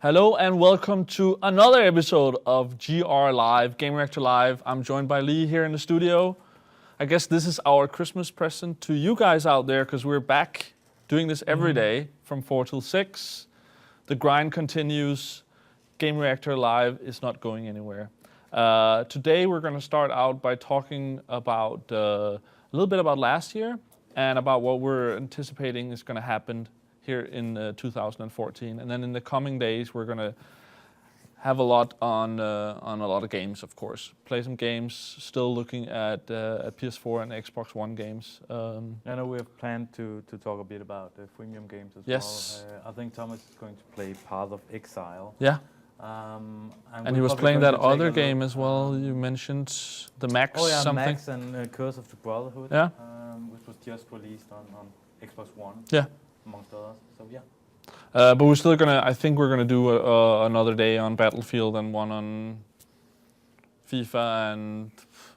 Hello and welcome to another episode of GR Live, Gamereactor Live. I'm joined by Lee here in the studio. I guess this is our Christmas present to you guys out there because we're back doing this every day from 4 till 6. The grind continues. Gamereactor Live is not going anywhere. Today we're going to start out by talking about a little bit about last year and about what we're anticipating is going to happen here in 2014, and then in the coming days we're going to have a lot on a lot of games, of course. Play some games. Still looking at PS4 and Xbox One games. I know we have planned to talk a bit about the freemium games as well. I think Thomas is going to play Path of Exile. Yeah. And he was playing that other game as well. You mentioned the Max something. Max and Curse of the Brotherhood. Yeah. Which was just released on Xbox One. Yeah. Amongst others. So yeah. But we're still gonna. I think we're gonna do another day on Battlefield and one on FIFA and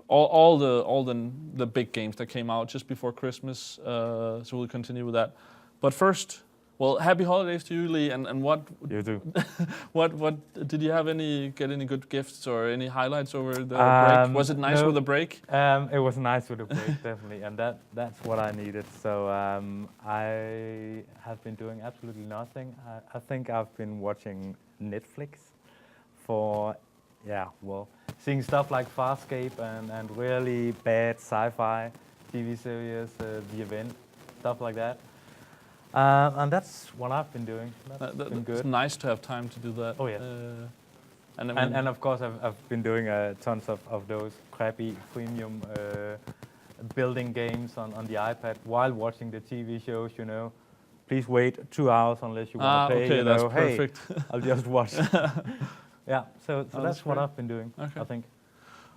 all the big games that came out just before Christmas. So we'll continue with that. But first, well, happy holidays to you, Lee. And what you do? what did you have get any good gifts or any highlights over the break? Was it nice with the break? It was nice with the break, definitely, and that's what I needed. So I have been doing absolutely nothing. I think I've been watching Netflix for seeing stuff like Farscape and really bad sci-fi TV series, The Event, stuff like that. And that's what I've been doing. That's been good. It's nice to have time to do that. Oh, yes. And of course, I've been doing tons of those crappy freemium building games on the iPad while watching the TV shows, you know. Please wait 2 hours unless you want to pay. Okay, you that's know, perfect. Hey, I'll just watch. Yeah, so that's what I've been doing, I think.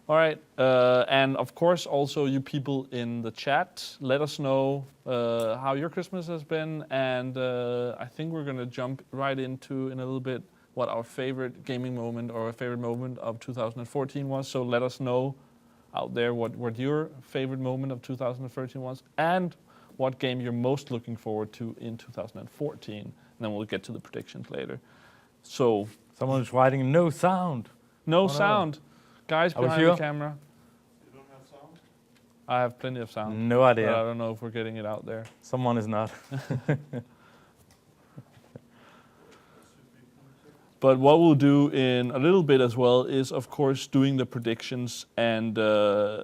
All right, and of course also you people in the chat, let us know how your Christmas has been, and I think we're going to jump right into in a little bit what our favorite gaming moment or favorite moment of 2014 was. So let us know out there what your favorite moment of 2013 was and what game you're most looking forward to in 2014. And then we'll get to the predictions later. So someone is writing no sound. No sound. Guys behind the camera. You don't have sound? I have plenty of sound. No idea. But I don't know if we're getting it out there. Someone is not. But what we'll do in a little bit as well is, of course, doing the predictions, and we're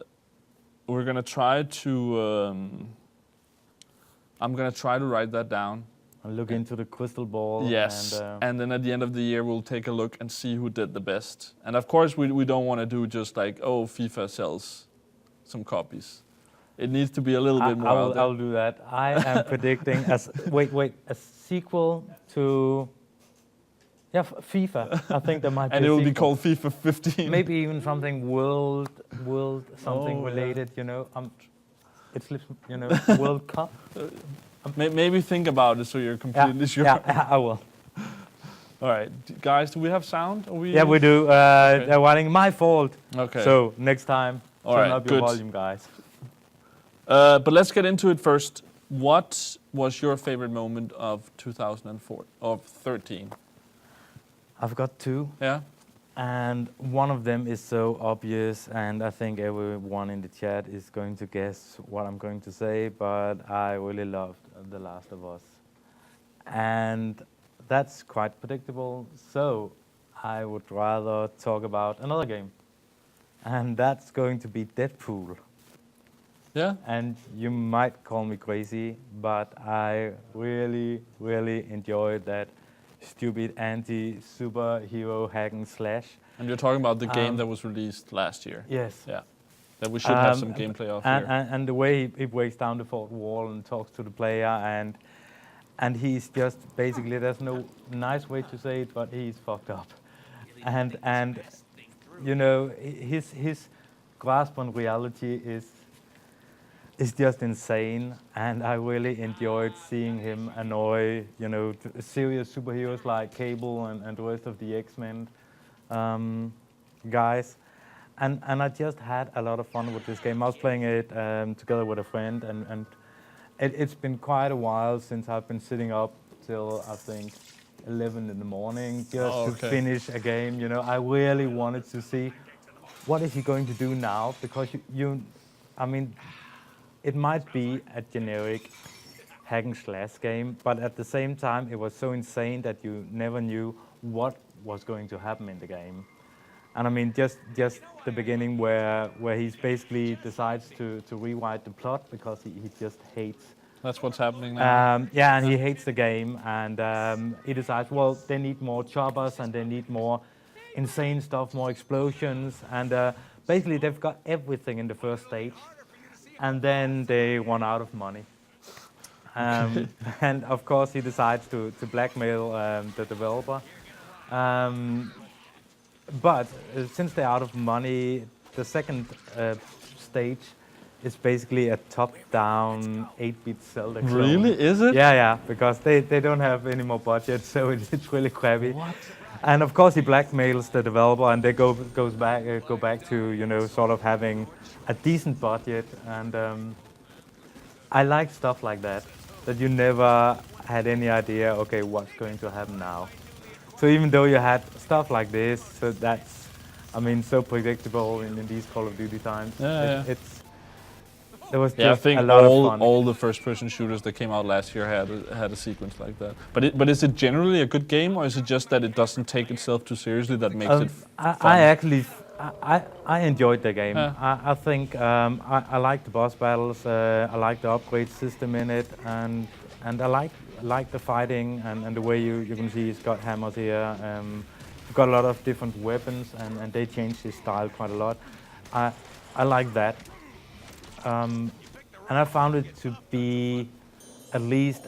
gonna try to. I'm gonna try to write that down. And look into the crystal ball. Yes, and then at the end of the year, we'll take a look and see who did the best. And of course, we don't want to do just like, oh, FIFA sells some copies. It needs to be a little bit more out there. I'll do that. I am predicting a sequel to FIFA. I think there might be. And a it will sequel. be called FIFA 15. Maybe even something world something related. You know, it slips. You know, World Cup. Maybe think about it so you're completely sure. Yeah, I will. All right, guys, do we have sound? Yeah, we do. Okay. They're writing my fault. Okay. So next time, turn up your good. volume, guys. But let's get into it first. What was your favorite moment of 2004 of 13? I've got two. Yeah. And one of them is so obvious, and I think everyone in the chat is going to guess what I'm going to say, but I really loved The Last of Us. And that's quite predictable, so I would rather talk about another game. And that's going to be Deadpool. Yeah? And you might call me crazy, but I really, really enjoyed that stupid anti-superhero hack and slash. And you're talking about the game that was released last year. Yes. Yeah. That we should have some gameplay of here. And the way he breaks down the fourth wall and talks to the player, and he's just basically, there's no nice way to say it, but he's fucked up. And you know, his grasp on reality is just insane, and I really enjoyed seeing him annoy, you know, serious superheroes like Cable and the rest of the X-Men guys. And I just had a lot of fun with this game. I was playing it together with a friend, and it's been quite a while since I've been sitting up till, I think, 11 in the morning just Oh, to okay. finish a game. You know, I really wanted to see what is he going to do now, because I mean, it might be a generic hack and slash game, but at the same time, it was so insane that you never knew what was going to happen in the game. And I mean, just the beginning where he's basically decides to rewrite the plot because he just hates. That's what's happening now. Yeah, and he hates the game, and he decides, well, they need more choppers and they need more insane stuff, more explosions, and basically they've got everything in the first stage, and then they run out of money. And of course he decides to blackmail the developer. But since they're out of money, the second stage is basically a top-down 8-bit Zelda clone. Really? Is it? Yeah, because they don't have any more budget, so it's really crappy. What? And of course he blackmails the developer, and they go back to sort of having a decent budget. And I like stuff like that you never had any idea. Okay, what's going to happen now? So even though you had stuff like this, so that's, I mean, so predictable in these Call of Duty times. There was just I think a lot of fun. all the first-person shooters that came out last year had a sequence like that. But is it generally a good game, or is it just that it doesn't take itself too seriously that makes it fun? I enjoyed the game. Yeah. I think I like the boss battles. I like the upgrade system in it, and I like the fighting and the way you can see he's got hammers here. You've got a lot of different weapons, and they changed his style quite a lot. I like that. And I found it to be at least,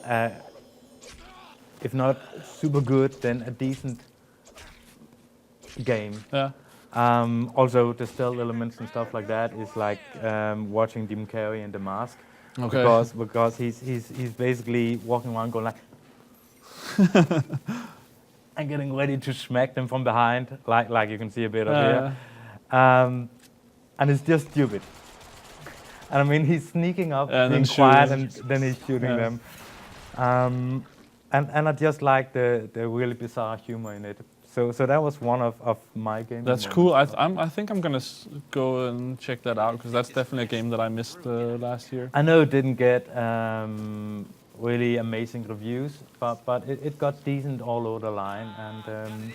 if not super good, then a decent game. Yeah. Also, the stealth elements and stuff like that is like watching Jim Carrey in The Mask. Okay. Because he's basically walking around going like and getting ready to smack them from behind, like you can see a bit of here. And it's just stupid. And I mean, he's sneaking up, and being then quiet, shooting. and then he's shooting them. And I just like the really bizarre humor in it. So that was one of my games. That's cool. I think I'm gonna go and check that out, because that's definitely a game that I missed last year. I know it didn't get really amazing reviews, but it got decent all over the line, and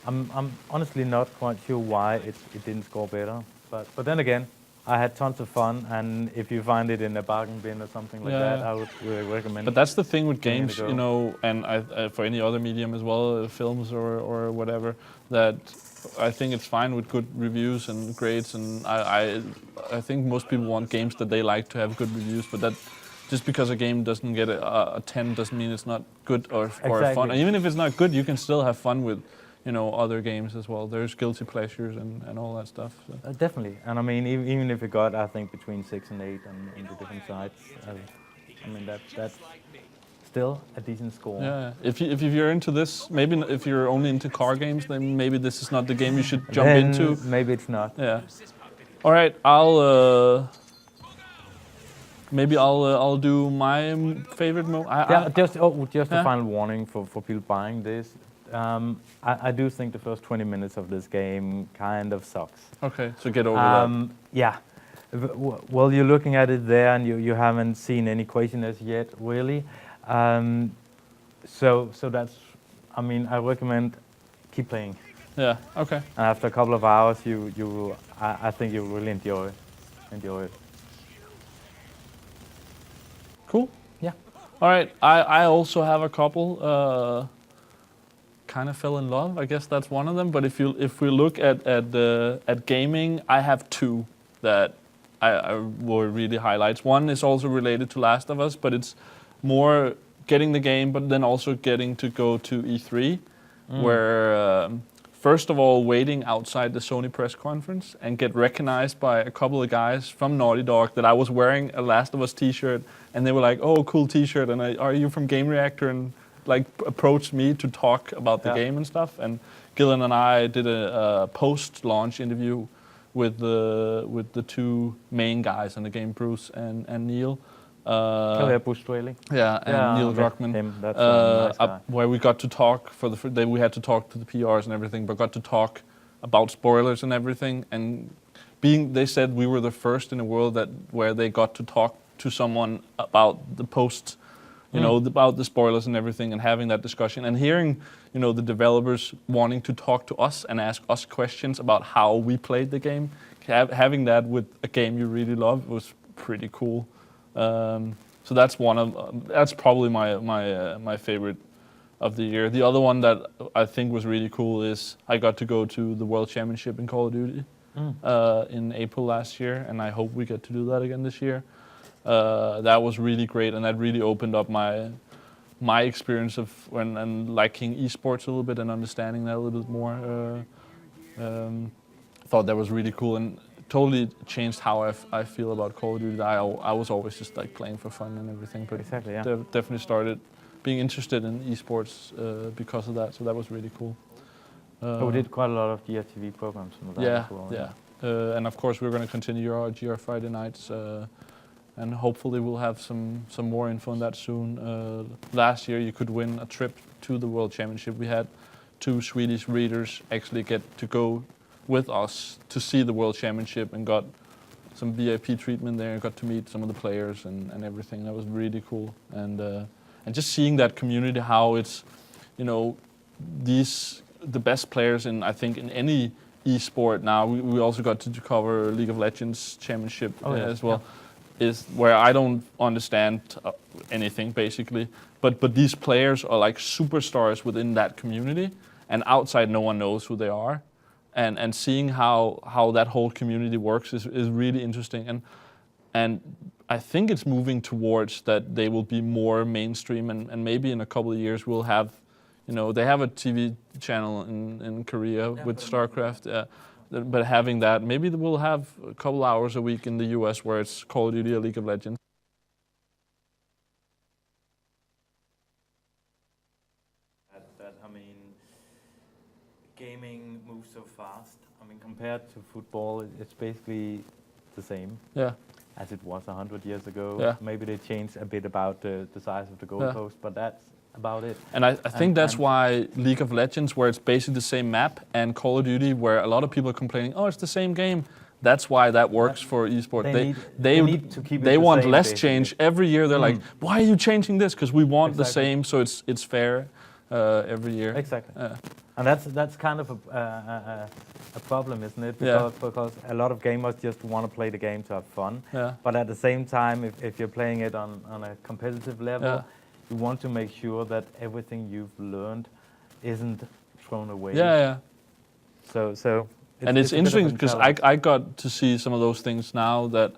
I'm honestly not quite sure why it didn't score better. But then again, I had tons of fun, and if you find it in a bargain bin or something like that, I would really recommend it. But that's the thing with games, go. you know, and for any other medium as well, films or whatever, that I think it's fine with good reviews and grades, and I think most people want games that they like to have good reviews, but that just because a game doesn't get a 10 doesn't mean it's not good or fun. And even if it's not good, you can still have fun with, you know, other games as well. There's guilty pleasures and all that stuff. So. Definitely, and I mean, even if it got, I think, between 6 and 8 on the different sides, I mean that's still a decent score. Yeah, if you're into this, maybe if you're only into car games, then maybe this is not the game you should jump into. Maybe it's not. Yeah. All right, I'll do my favorite mode. Just a final warning for people buying this. I do think the first 20 minutes of this game kind of sucks. Okay, so get over that. Yeah. Well, you're looking at it there, and you haven't seen any craziness yet, really. So that's, I mean, I recommend keep playing. Yeah. Okay. And after a couple of hours, I think you'll really enjoy it. Cool. Yeah. All right. I also have a couple. Kind of fell in love. I guess that's one of them. But if we look at gaming, I have two that I will really highlight. One is also related to Last of Us, but it's more getting the game, but then also getting to go to E3, where first of all waiting outside the Sony press conference and get recognized by a couple of guys from Naughty Dog that I was wearing a Last of Us T-shirt, and they were like, "Oh, cool T-shirt," and are you from Gamereactor? And like approached me to talk about the game and stuff. And Gillen and I did a post-launch interview with the two main guys in the game, Bruce and Neil. Bush Straley. Yeah, and Neil Druckmann. Him. That's a nice guy. Where we got to talk for the day, we had to talk to the PRs and everything, but got to talk about spoilers and everything. And they said we were the first in the world where they got to talk to someone about the post, about the spoilers and everything, and having that discussion and hearing, the developers wanting to talk to us and ask us questions about how we played the game. Having that with a game you really love was pretty cool. So that's probably my favorite of the year. The other one that I think was really cool is I got to go to the World Championship in Call of Duty in April last year, and I hope we get to do that again this year. That was really great, and that really opened up my experience of and liking esports a little bit and understanding that a little bit more. Thought that was really cool and totally changed how I feel about Call of Duty. I was always just like playing for fun and everything, but exactly, yeah. Definitely started being interested in esports because of that. So that was really cool. We did quite a lot of GRTV programs from that as well. Yeah. And of course we're going to continue our GR Friday nights, and hopefully we'll have some more info on that soon. Last year you could win a trip to the World Championship. We had 2 Swedish readers actually get to go with us to see the World Championship and got some VIP treatment there and got to meet some of the players and everything. That was really cool. And just seeing that community, how it's, the best players I think in any esport now. We also got to cover League of Legends Championship as well. Yeah. Is where I don't understand anything basically, but these players are like superstars within that community, and outside no one knows who they are. And seeing how that whole community works is really interesting. And I think it's moving towards that they will be more mainstream, and maybe in a couple of years we'll have, they have a TV channel in Korea with StarCraft, but having that, maybe we'll have a couple hours a week in the US where it's Call of Duty or League of Legends. Gaming moves so fast. I mean, compared to football, it's basically the same as it was 100 years ago. Yeah. Maybe they changed a bit about the size of the goalpost, but that's about it. And I think that's why League of Legends, where it's basically the same map, and Call of Duty, where a lot of people are complaining, oh, it's the same game. That's why that works for esports. They need to keep it they the want same, less basically. change every year. They're like, why are you changing this? Because we want the same, so it's fair every year. Exactly. And that's kind of a problem, isn't it? Because a lot of gamers just want to play the game to have fun. Yeah. But at the same time, if you're playing it on a competitive level, you want to make sure that everything you've learned isn't thrown away. Yeah. So it's interesting because I got to see some of those things now that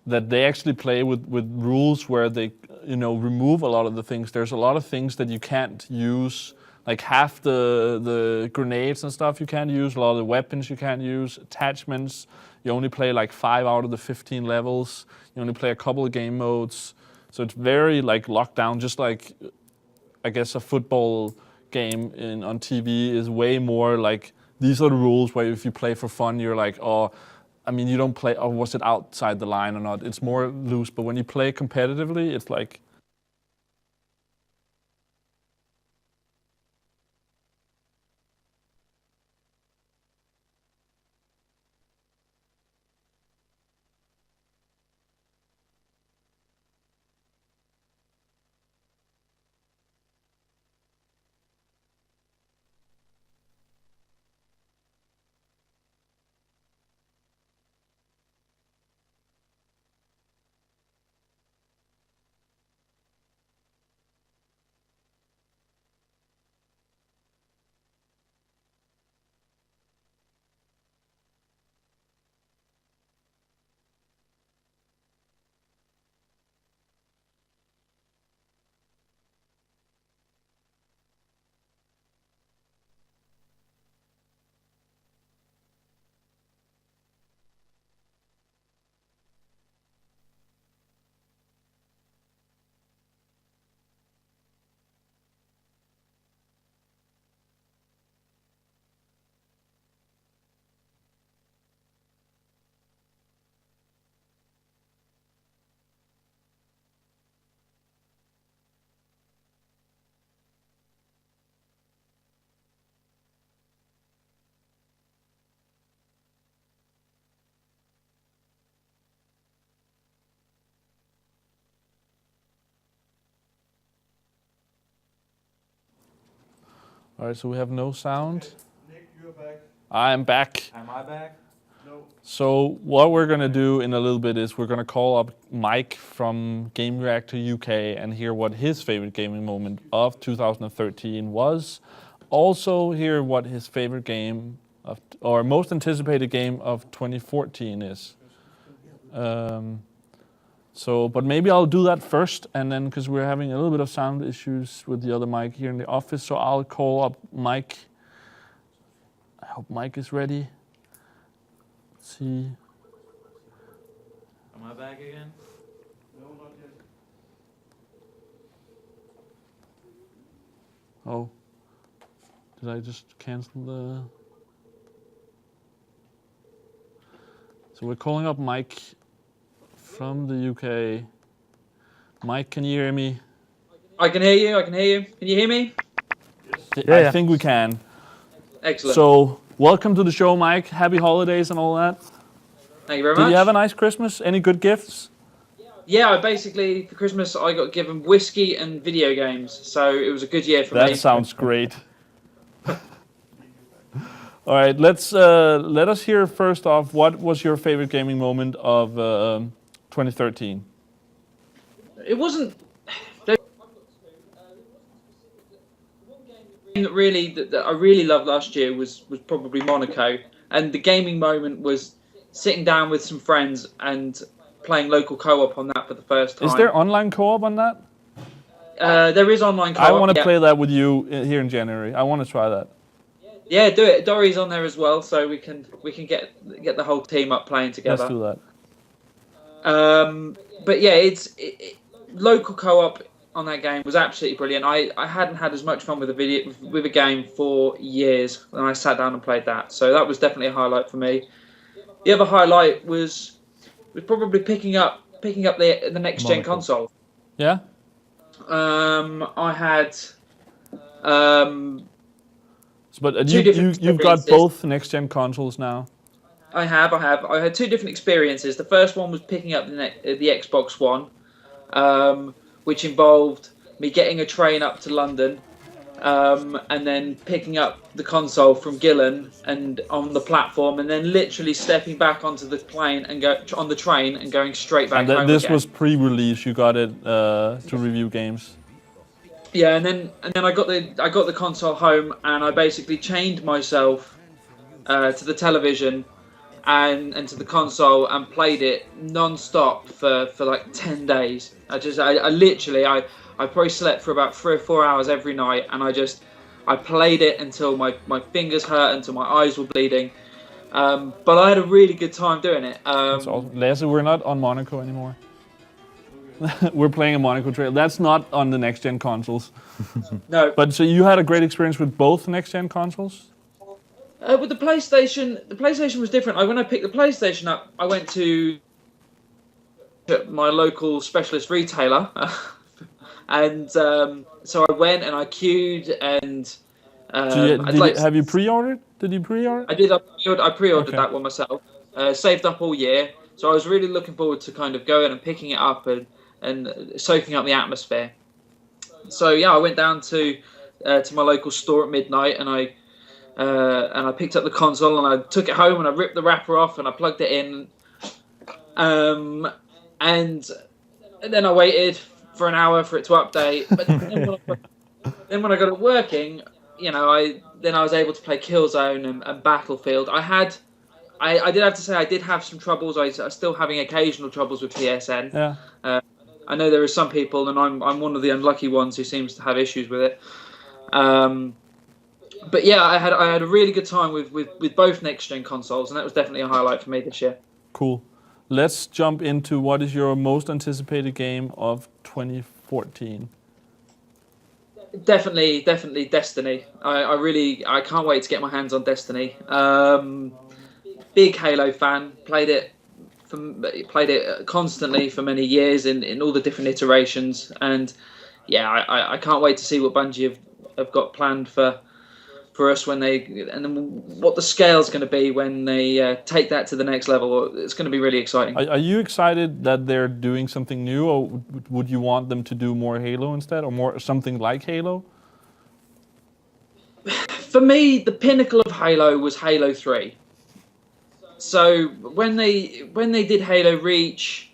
they actually play with rules where they remove a lot of the things. There's a lot of things that you can't use, like half the grenades and stuff you can't use, a lot of the weapons you can't use, attachments. You only play like 5 out of the 15 levels. You only play a couple of game modes. So it's very like locked down, just like I guess a football game on TV is way more like these are the rules where if you play for fun, you're like, oh, I mean, you don't play, or was it outside the line or not? It's more loose, but when you play competitively, it's like... All right, so we have no sound. Nick, you're back. I'm back. Am I back? No. So what we're gonna do in a little bit is we're gonna call up Mike from Gamereactor UK and hear what his favorite gaming moment of 2013 was. Also hear what his favorite game of, or most anticipated game of 2014 is. But maybe I'll do that first, and then because we're having a little bit of sound issues with the other mic here in the office, so I'll call up Mike. I hope Mike is ready. Let's see. Am I back again? No, not yet. Oh, did I just cancel the... So we're calling up Mike from the UK. Mike, can you hear me? I can hear you, I can hear you. Can you hear me? I think we can. Excellent. So, welcome to the show, Mike. Happy holidays and all that. Thank you very much. Did you have a nice Christmas? Any good gifts? Yeah, I basically, for Christmas, I got given whiskey and video games. So it was a good year for me. That sounds great. All right, let us hear first off, what was your favorite gaming moment of 2013? It wasn't... The game that I really loved last year was probably Monaco. And the gaming moment was sitting down with some friends and playing local co-op on that for the first time. Is there online co-op on that? There is online co-op. I want to yeah. play that with you here in January. I want to try that. Yeah, do it. Dory's on there as well, so we can get the whole team up playing together. Let's do that. But yeah, local co-op on that game was absolutely brilliant. I hadn't had as much fun with a game for years, and I sat down and played that. So that was definitely a highlight for me. The other highlight was probably picking up the next gen console. Yeah. I had. But Two different you've got experiences. both next gen consoles now. I had two different experiences. The first one was picking up the Xbox One, which involved me getting a train up to London, and then picking up the console from Gillen and on the platform, and then literally stepping back onto the plane and on the train and going straight back home. This again. was pre-release. You got it to review games. Yeah, and then I got the console home, and I basically chained myself to the television and to the console and played it non-stop for like 10 days. I literally probably slept for about 3 or 4 hours every night, and I played it until my fingers hurt, until my eyes were bleeding. But I had a really good time doing it. That's awesome. Lasse, we're not on Monaco anymore. We're playing a Monaco Trail. That's not on the next gen consoles. No. But so you had a great experience with both next gen consoles? With the PlayStation was different. When I picked the PlayStation up, I went to my local specialist retailer, and so I went and I queued and. Have you pre-ordered? Did you pre-order? I did. I pre-ordered Okay. that one myself. Saved up all year, so I was really looking forward to kind of going and picking it up and soaking up the atmosphere. So yeah, I went down to my local store at midnight, and I picked up the console and I took it home and I ripped the wrapper off and I plugged it in, and then I waited for an hour for it to update. But then when I got it working, I was able to play Killzone and Battlefield. I did have to say I did have some troubles. I was still having occasional troubles with PSN. Yeah. I know there are some people, and I'm one of the unlucky ones who seems to have issues with it. But yeah, I had a really good time with both next gen consoles, and that was definitely a highlight for me this year. Cool. Let's jump into what is your most anticipated game of 2014. Definitely Destiny. I can't wait to get my hands on Destiny. Big Halo fan. Played it constantly for many years in all the different iterations, and yeah, I can't wait to see what Bungie have got planned for us and then what the scale's going to be when they take that to the next level. It's going to be really exciting. Are you excited that they're doing something new, or would you want them to do more Halo instead, or more something like Halo? for me, the pinnacle of Halo was Halo 3. So when they did Halo Reach,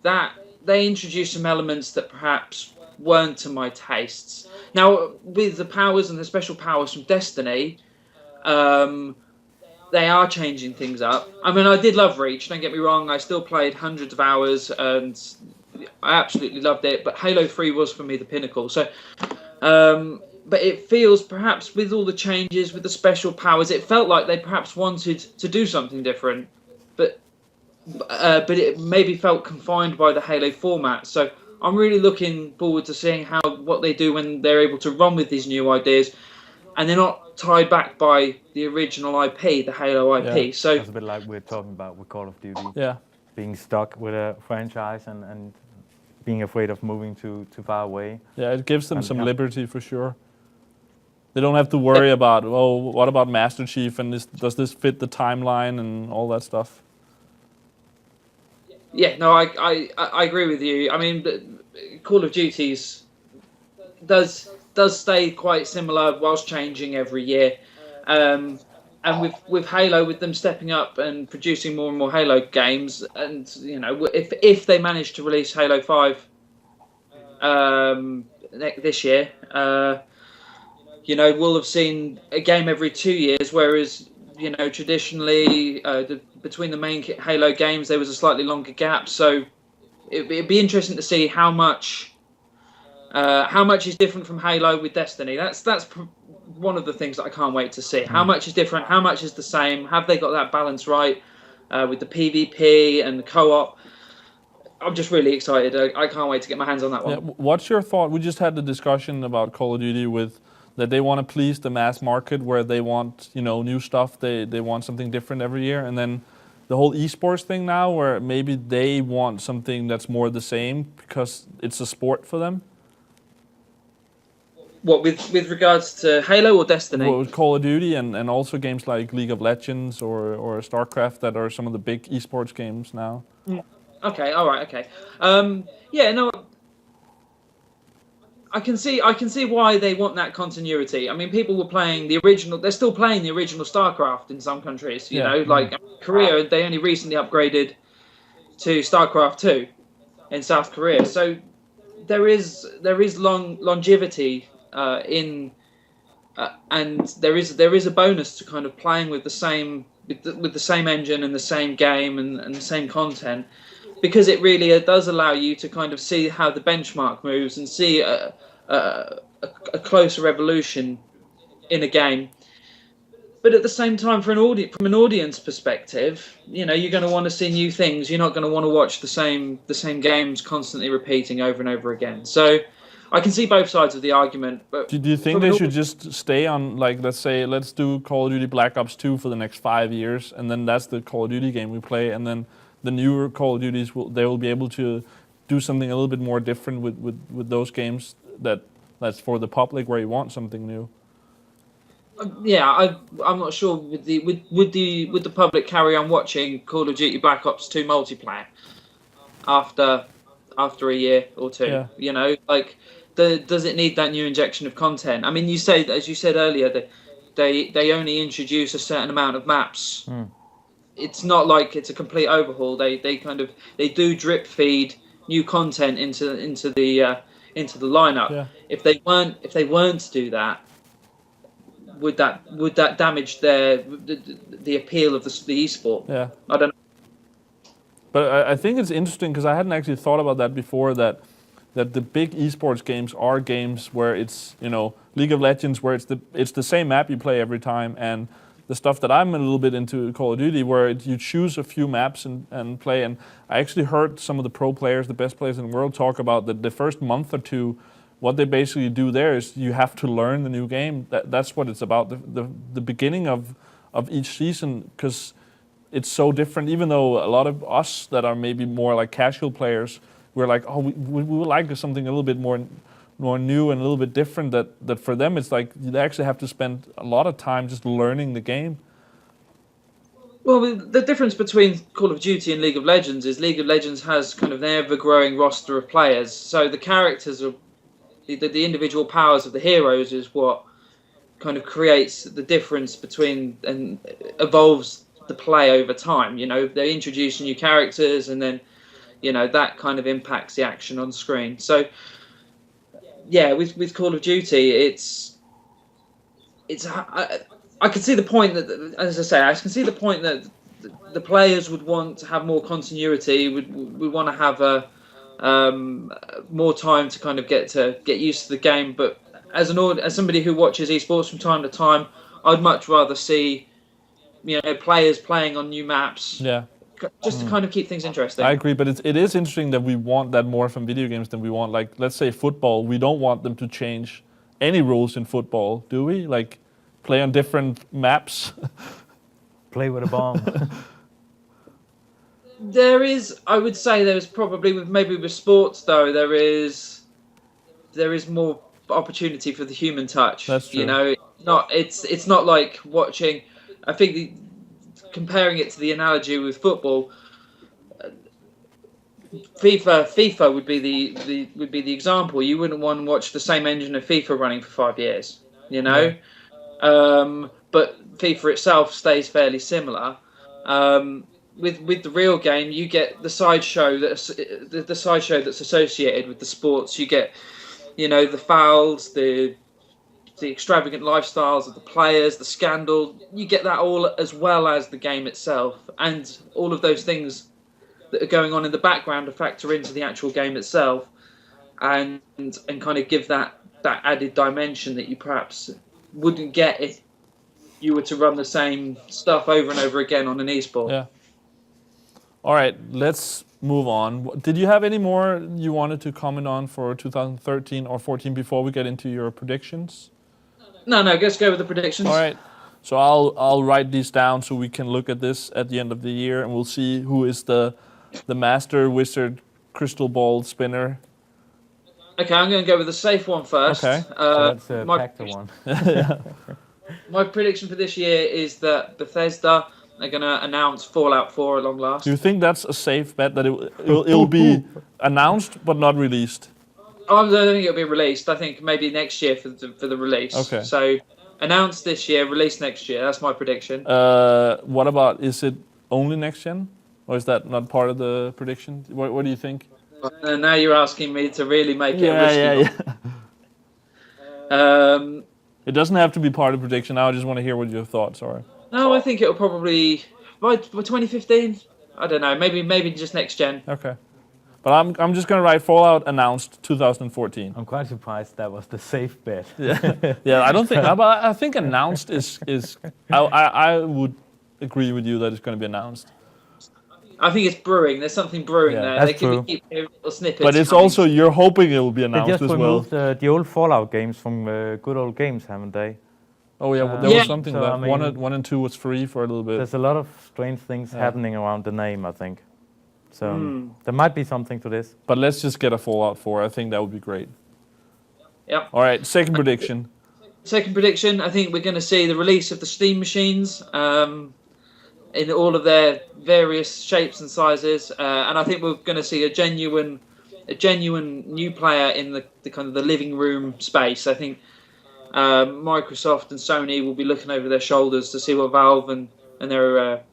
that they introduced some elements that perhaps weren't to my tastes. Now, with the powers and the special powers from Destiny, they are changing things up. I mean, I did love Reach, don't get me wrong. I still played hundreds of hours and I absolutely loved it. But Halo 3 was for me the pinnacle. So, but it feels perhaps with all the changes, with the special powers, it felt like they perhaps wanted to do something different. But it maybe felt confined by the Halo format. So I'm really looking forward to seeing what they do when they're able to run with these new ideas. And they're not tied back by the original IP, the Halo IP. Yeah. So That's a bit like we're talking about with Call of Duty. Yeah. Being stuck with a franchise and being afraid of moving too far away. Yeah, it gives them some yeah. liberty for sure. They don't have to worry about, what about Master Chief and does this fit the timeline and all that stuff? yeah, no, I agree with you. I mean, Call of Duty's does stay quite similar whilst changing every year. And with Halo, with them stepping up and producing more and more Halo games, and if they manage to release Halo 5 this year, we'll have seen a game every 2 years, whereas traditionally between the main Halo games there was a slightly longer gap. So it'd be interesting to see how much is different from Halo with Destiny. That's one of the things that I can't wait to see. How much is different? How much is the same? Have they got that balance right with the PvP and the co-op? I'm just really excited. I can't wait to get my hands on that one. Yeah, what's your thought? We just had the discussion about Call of Duty that they want to please the mass market, where they want new stuff. They want something different every year, and then the whole esports thing now, where maybe they want something that's more the same because it's a sport for them. What, with regards to Halo or Destiny? Well, with Call of Duty and also games like League of Legends or StarCraft that are some of the big esports games now. Okay, all right, okay. Yeah, no, I can see why they want that continuity. I mean, people were playing the original. They're still playing the original StarCraft in some countries. You know, like Korea, they only recently upgraded to StarCraft 2 in South Korea. So there is longevity and there is a bonus to kind of playing with the same engine and the same game and the same content, because it really does allow you to kind of see how the benchmark moves and see a closer evolution in a game. But at the same time, from an audience perspective, you're going to want to see new things. You're not going to want to watch the same games constantly repeating over and over again. So I can see both sides of the argument. But do you think they should just stay on, like, let's do Call of Duty Black Ops 2 for the next 5 years, and then that's the Call of Duty game we play, and then the newer Call of Duties will be able to do something a little bit more different with those games that's for the public, where you want something new? Yeah, I'm not sure would the public carry on watching Call of Duty Black Ops 2 multiplayer after a year or two? Yeah. Does it need that new injection of content? I mean, as you said earlier, that they only introduce a certain amount of maps. It's not like it's a complete overhaul. They do drip feed new content into the lineup. Yeah. If they weren't to do that, would that damage the appeal of the esport? Yeah, I don't know. But I think it's interesting, because I hadn't actually thought about that before, that the big esports games are games where it's League of Legends, where it's the same map you play every time, and the stuff that I'm a little bit into, Call of Duty, where you choose a few maps and play. And I actually heard some of the pro players, the best players in the world, talk about that the first month or two, what they basically do there is you have to learn the new game. That's what it's about, the beginning of each season, because it's so different. Even though a lot of us that are maybe more like casual players, we're like, we would like something a little bit more new and a little bit different, that for them it's like they actually have to spend a lot of time just learning the game. Well, the difference between Call of Duty and League of Legends is League of Legends has kind of an ever-growing roster of players, so the characters are the individual powers of the heroes is what kind of creates the difference between and evolves the play over time. You know, they introduce new characters, and then that kind of impacts the action on screen. So yeah, with Call of Duty, it's I can see the point that, as I say, I can see the point that the players would want to have more continuity, would want to have a more time to kind of get used to the game. But as somebody who watches esports from time to time, I'd much rather see players playing on new maps. Yeah. Just to kind of keep things interesting. I agree, but it is interesting that we want that more from video games than we want, like, let's say football. We don't want them to change any rules in football, do we? Like, play on different maps. Play with a bomb. I would say there's probably with sports though, there is more opportunity for the human touch. That's true. It's not like watching. I think comparing it to the analogy with football, FIFA would be the example. You wouldn't want to watch the same engine of FIFA running for 5 years, Yeah. But FIFA itself stays fairly similar. With the real game, you get the sideshow that's associated with the sports. You get, the fouls, the extravagant lifestyles of the players, the scandal. You get that all as well as the game itself, and all of those things that are going on in the background to factor into the actual game itself, and kind of give that added dimension that you perhaps wouldn't get if you were to run the same stuff over and over again on an esport. Yeah. All right, let's move on. Did you have any more you wanted to comment on for 2013 or 14 before we get into your predictions? No, let's go with the predictions. All right. So I'll write these down so we can look at this at the end of the year, and we'll see who is the master wizard crystal ball spinner. Okay, I'm going to go with the safe one first. Okay. So that's a Pacta one. My prediction for this year is that Bethesda are going to announce Fallout 4 at long last. Do you think that's a safe bet that it'll be announced but not released? I don't think it'll be released. I think maybe next year for the release. Okay. So announced this year, released next year. That's my prediction. What about, is it only next gen? Or is that not part of the prediction? What do you think? Now you're asking me to really make it risky. Yeah. It doesn't have to be part of the prediction. I just want to hear what your thoughts are. No, I think it'll probably by 2015. I don't know. Maybe just next gen. Okay. But I'm just gonna write Fallout announced 2014. I'm quite surprised that was the safe bet. Yeah. I don't think. I think announced is. I would agree with you that it's going to be announced. I think it's brewing. There's something brewing there. that's They true. can keep little snippets. But it's coming. also, you're hoping it will be They announced just as well. removed the old Fallout games from good old games, haven't they? Oh yeah, well, there Yeah. was something So, that I mean, 1 and 2 was free for a little bit. There's a lot of strange things happening around the name, I think. So there might be something to this. But let's just get a Fallout 4. I think that would be great. Yep. All right, second prediction. Second prediction, I think we're going to see the release of the Steam machines in all of their various shapes and sizes, and I think we're going to see a genuine new player in the kind of the living room space. I think Microsoft and Sony will be looking over their shoulders to see what Valve and their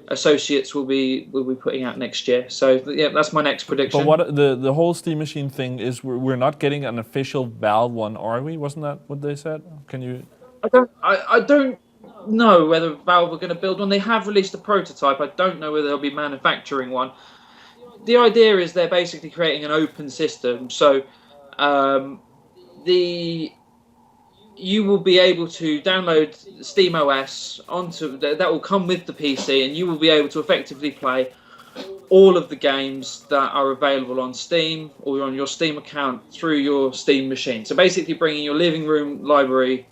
associates will be putting out next year. So yeah, that's my next prediction. But what the whole Steam machine thing is, we're not getting an official Valve one, are we? Wasn't that what they said? Can you? I don't know whether Valve are going to build one. They have released a prototype. I don't know whether they'll be manufacturing one. The idea is they're basically creating an open system. So you will be able to download Steam OS onto that will come with the PC, and you will be able to effectively play all of the games that are available on Steam or on your Steam account through your Steam machine. So basically bringing your living room library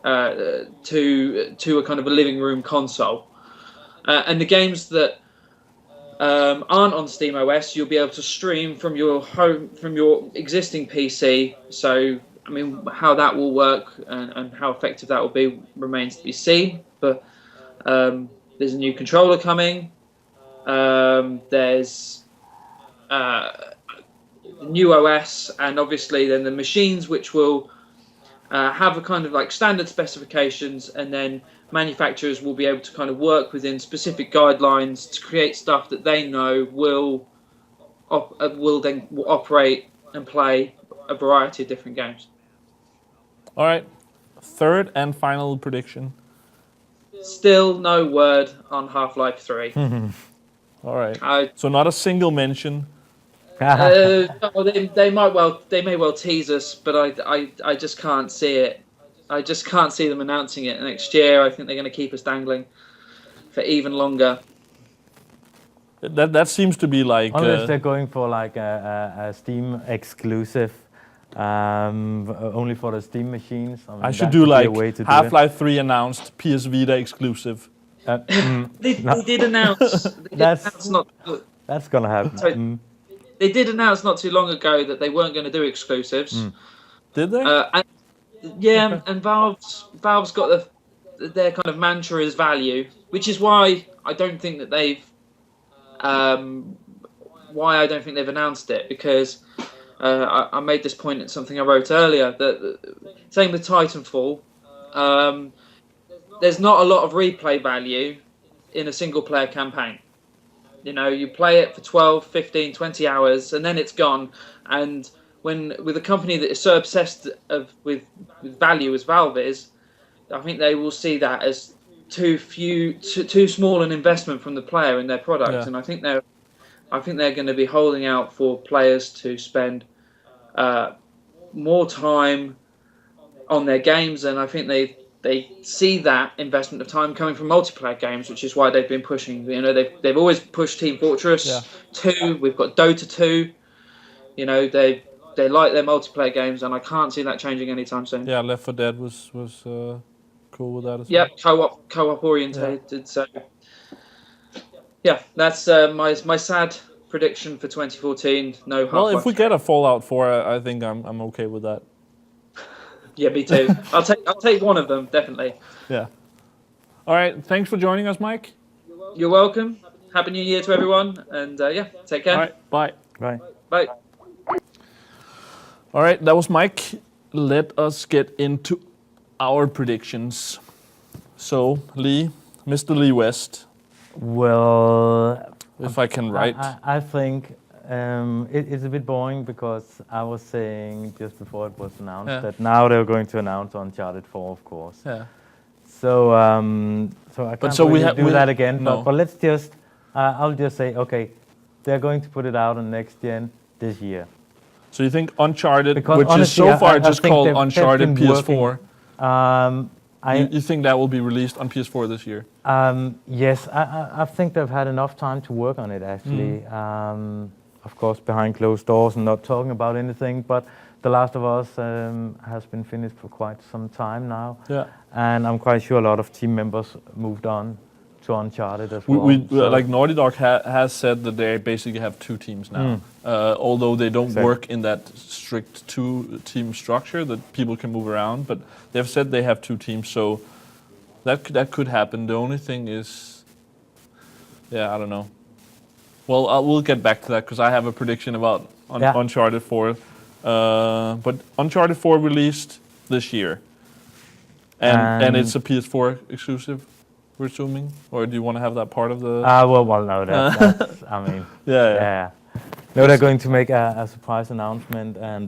to a kind of a living room console, and the games that aren't on Steam OS, you'll be able to stream from your existing PC. So I mean, how that will work and how effective that will be remains to be seen. But there's a new controller coming. There's the new OS, and obviously then the machines which will have a kind of like standard specifications, and then manufacturers will be able to kind of work within specific guidelines to create stuff that they know will then operate and play a variety of different games. All right. Third and final prediction. Still no word on Half-Life 3. All right. So not a single mention. They may well tease us, but I just can't see it. I just can't see them announcing it next year. I think they're going to keep us dangling for even longer. That seems to be like... Unless they're going for like a Steam exclusive, only for the Steam machines. I mean, I should do like Half-Life 3 announced, PS Vita exclusive. They did announce... That's going to happen. They did announce not too long ago that they weren't going to do exclusives. Did they? And Valve's got their kind of mantra is value, which is why I don't think that they've announced it, because I made this point in something I wrote earlier, that same with Titanfall, there's not a lot of replay value in a single player campaign. You know, you play it for 12, 15, 20 hours and then it's gone. And with a company that is so obsessed with value as Valve is, I think they will see that as too small an investment from the player in their product. Yeah. And I think they're going to be holding out for players to spend more time on their games, and I think they see that investment of time coming from multiplayer games, which is why they've been pushing. You know, they've always pushed Team Fortress 2. We've got Dota 2. You know, they like their multiplayer games, and I can't see that changing anytime soon. Yeah, Left 4 Dead was cool with that as well. Yeah, co-op orientated. Yeah. So yeah, that's my sad prediction for 2014. No. Well, if we get a Fallout 4, I think I'm okay with that. Yeah, me too. I'll take one of them, definitely. Yeah. All right. Thanks for joining us, Mike. You're welcome. Happy New Year to everyone, and take care. All right. Bye. Bye. Bye. All right. That was Mike. Let us get into our predictions. So, Lee, Mr. Lee West. Well, if I can write. I think it's a bit boring, because I was saying just before it was announced that now they're going to announce Uncharted 4, of course. Yeah. So I can't do that again. No. But let's just, I'll just say, okay, they're going to put it out on next gen this year. So you think Uncharted, because which honestly, is so far I just called Uncharted PS4, you think that will be released on PS4 this year? Yes, I think they've had enough time to work on it, actually. Of course, behind closed doors and not talking about anything, but The Last of Us has been finished for quite some time now. Yeah. And I'm quite sure a lot of team members moved on to Uncharted as well. Like Naughty Dog has said that they basically have two teams now. Although they don't work in that strict two-team structure, that people can move around, but they've said they have two teams, so that could happen. The only thing is, I don't know. Well, we'll get back to that, because I have a prediction about Uncharted 4. But Uncharted 4 released this year, and it's a PS4 exclusive, we're assuming? Or do you want to have that part of the... well, no, that's, I mean... Yeah. No, they're going to make a surprise announcement and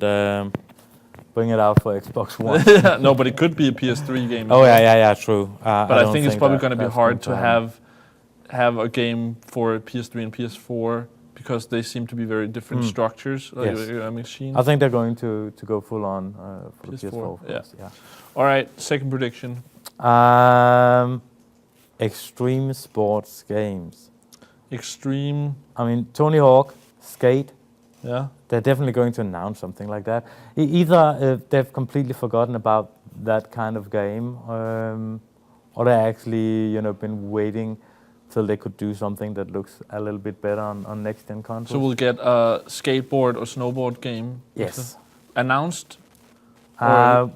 bring it out for Xbox One. No, but it could be a PS3 game. Oh, yeah, true. But I think it's probably going to be hard to have a game for PS3 and PS4, because they seem to be very different structures. Machines. I think they're going to go full on for PS4. Yeah. All right, second prediction. Extreme sports games. Extreme. I mean, Tony Hawk, Skate. Yeah. They're definitely going to announce something like that. Either they've completely forgotten about that kind of game, or they actually, been waiting till they could do something that looks a little bit better on next-gen consoles. So we'll get a skateboard or snowboard game? Yes. Announced? Now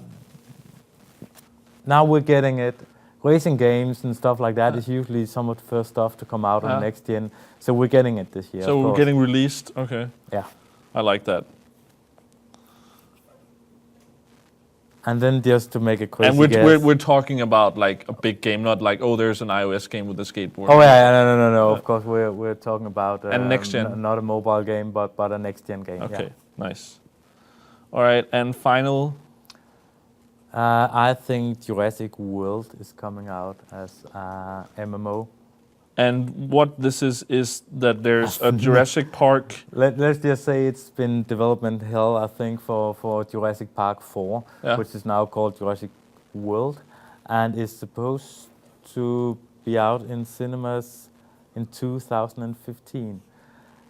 we're getting it. Racing games and stuff like that is usually some of the first stuff to come out on next-gen. So we're getting it this year. So we're getting released? Okay. Yeah. I like that. And then just to make a crazy And we're, guess. we're talking about like a big game, not like, oh, there's an iOS game with a skateboard. Oh yeah, no. Of course, we're talking about And next gen. not a mobile game, but a next gen game. Okay, Yeah. nice. All right, and final. I think Jurassic World is coming out as MMO. And what this is that there's a Jurassic Park. Let's just say it's been development hell, I think, for Jurassic Park 4, Yeah. which is now called Jurassic World, and is supposed to be out in cinemas in 2015.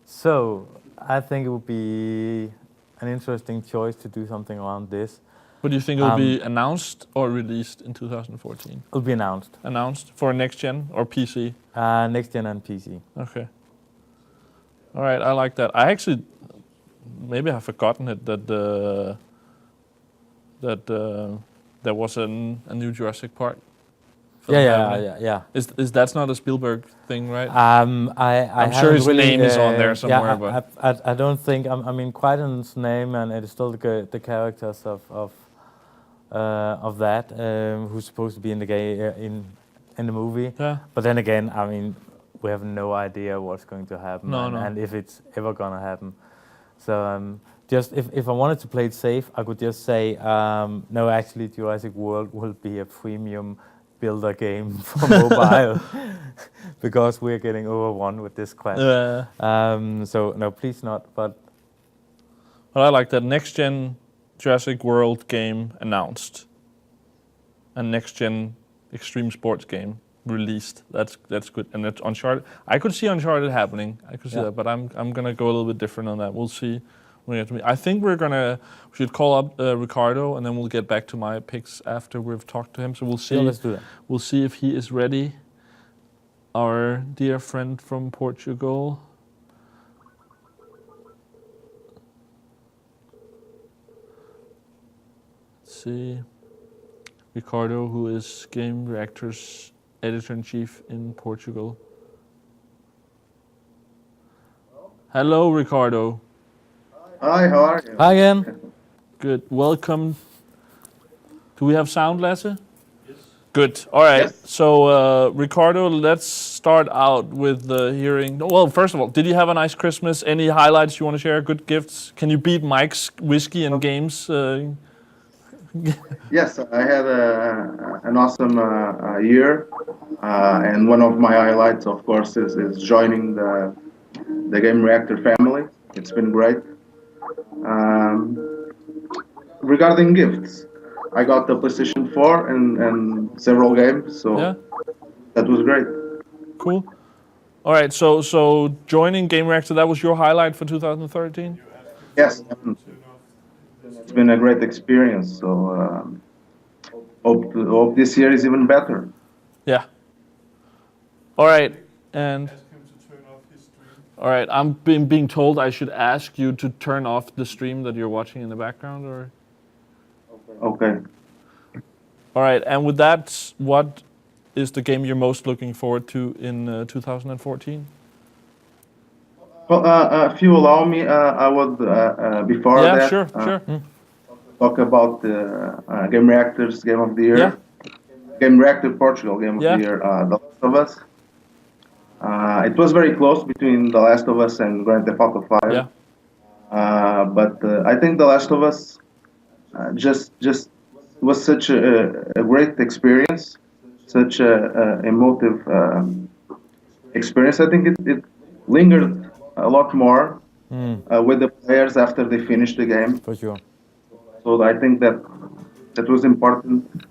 So I think it would be an interesting choice to do something around this. But do you think it will be announced or released in 2014? It'll be announced. Announced for next gen or PC? Next gen and PC. Okay. All right, I like that. I actually maybe have forgotten it that there was a new Jurassic Park. Yeah. Is that's not a Spielberg thing, right? I'm sure his name is on there somewhere, but I don't think. I mean, Crichton's name, and it is still the characters of that who's supposed to be in the in the movie. Yeah. But then again, I mean, we have no idea what's going to happen and if it's ever gonna happen. So just if I wanted to play it safe, I could just say no. Actually, Jurassic World will be a premium builder game for mobile because we're getting overrun with this quest. So no, please not. But I like that next gen Jurassic World game announced, and next gen extreme sports game released. That's good. And it's Uncharted. I could see Uncharted happening. I could see that, but I'm gonna go a little bit different on that. We'll see. I think we should call up Ricardo, and then we'll get back to my picks after we've talked to him. So we'll see. Yeah, let's do that. We'll see if he is ready. Our dear friend from Portugal. Let's see. Ricardo, who is Gamereactor's editor-in-chief in Portugal. Hello, Ricardo. Hi, how are you? Hi again. Good. Welcome. Do we have sound, Lasse? Yes. Good. All right. Yes. So, Ricardo, let's start out with hearing. Well, first of all, did you have a nice Christmas? Any highlights you want to share? Good gifts? Can you beat Mike's whiskey and games? Yes, I had an awesome year, and one of my highlights, of course, is joining the Gamereactor family. It's been great. Regarding gifts, I got the PlayStation 4 and several games, so that was great. Cool. All right, so joining Gamereactor, that was your highlight for 2013? Yes, it's been a great experience, so hope this year is even better. Yeah. All right, and all right, I'm being told I should ask you to turn off the stream that you're watching in the background, or? Okay. All right, and with that, what is the game you're most looking forward to in 2014? Well, if you allow me, I would before that. Yeah, sure. Talk about the Gamereactor's Game of the Year. Yeah. Gamereactor Portugal Game of the Year, The Last of Us. It was very close between The Last of Us and Grand Theft Auto 5. Yeah. But I think The Last of Us just was such a great experience, such a emotive experience. I think it lingered a lot more with the players after they finished the game. For sure. So I think that was important.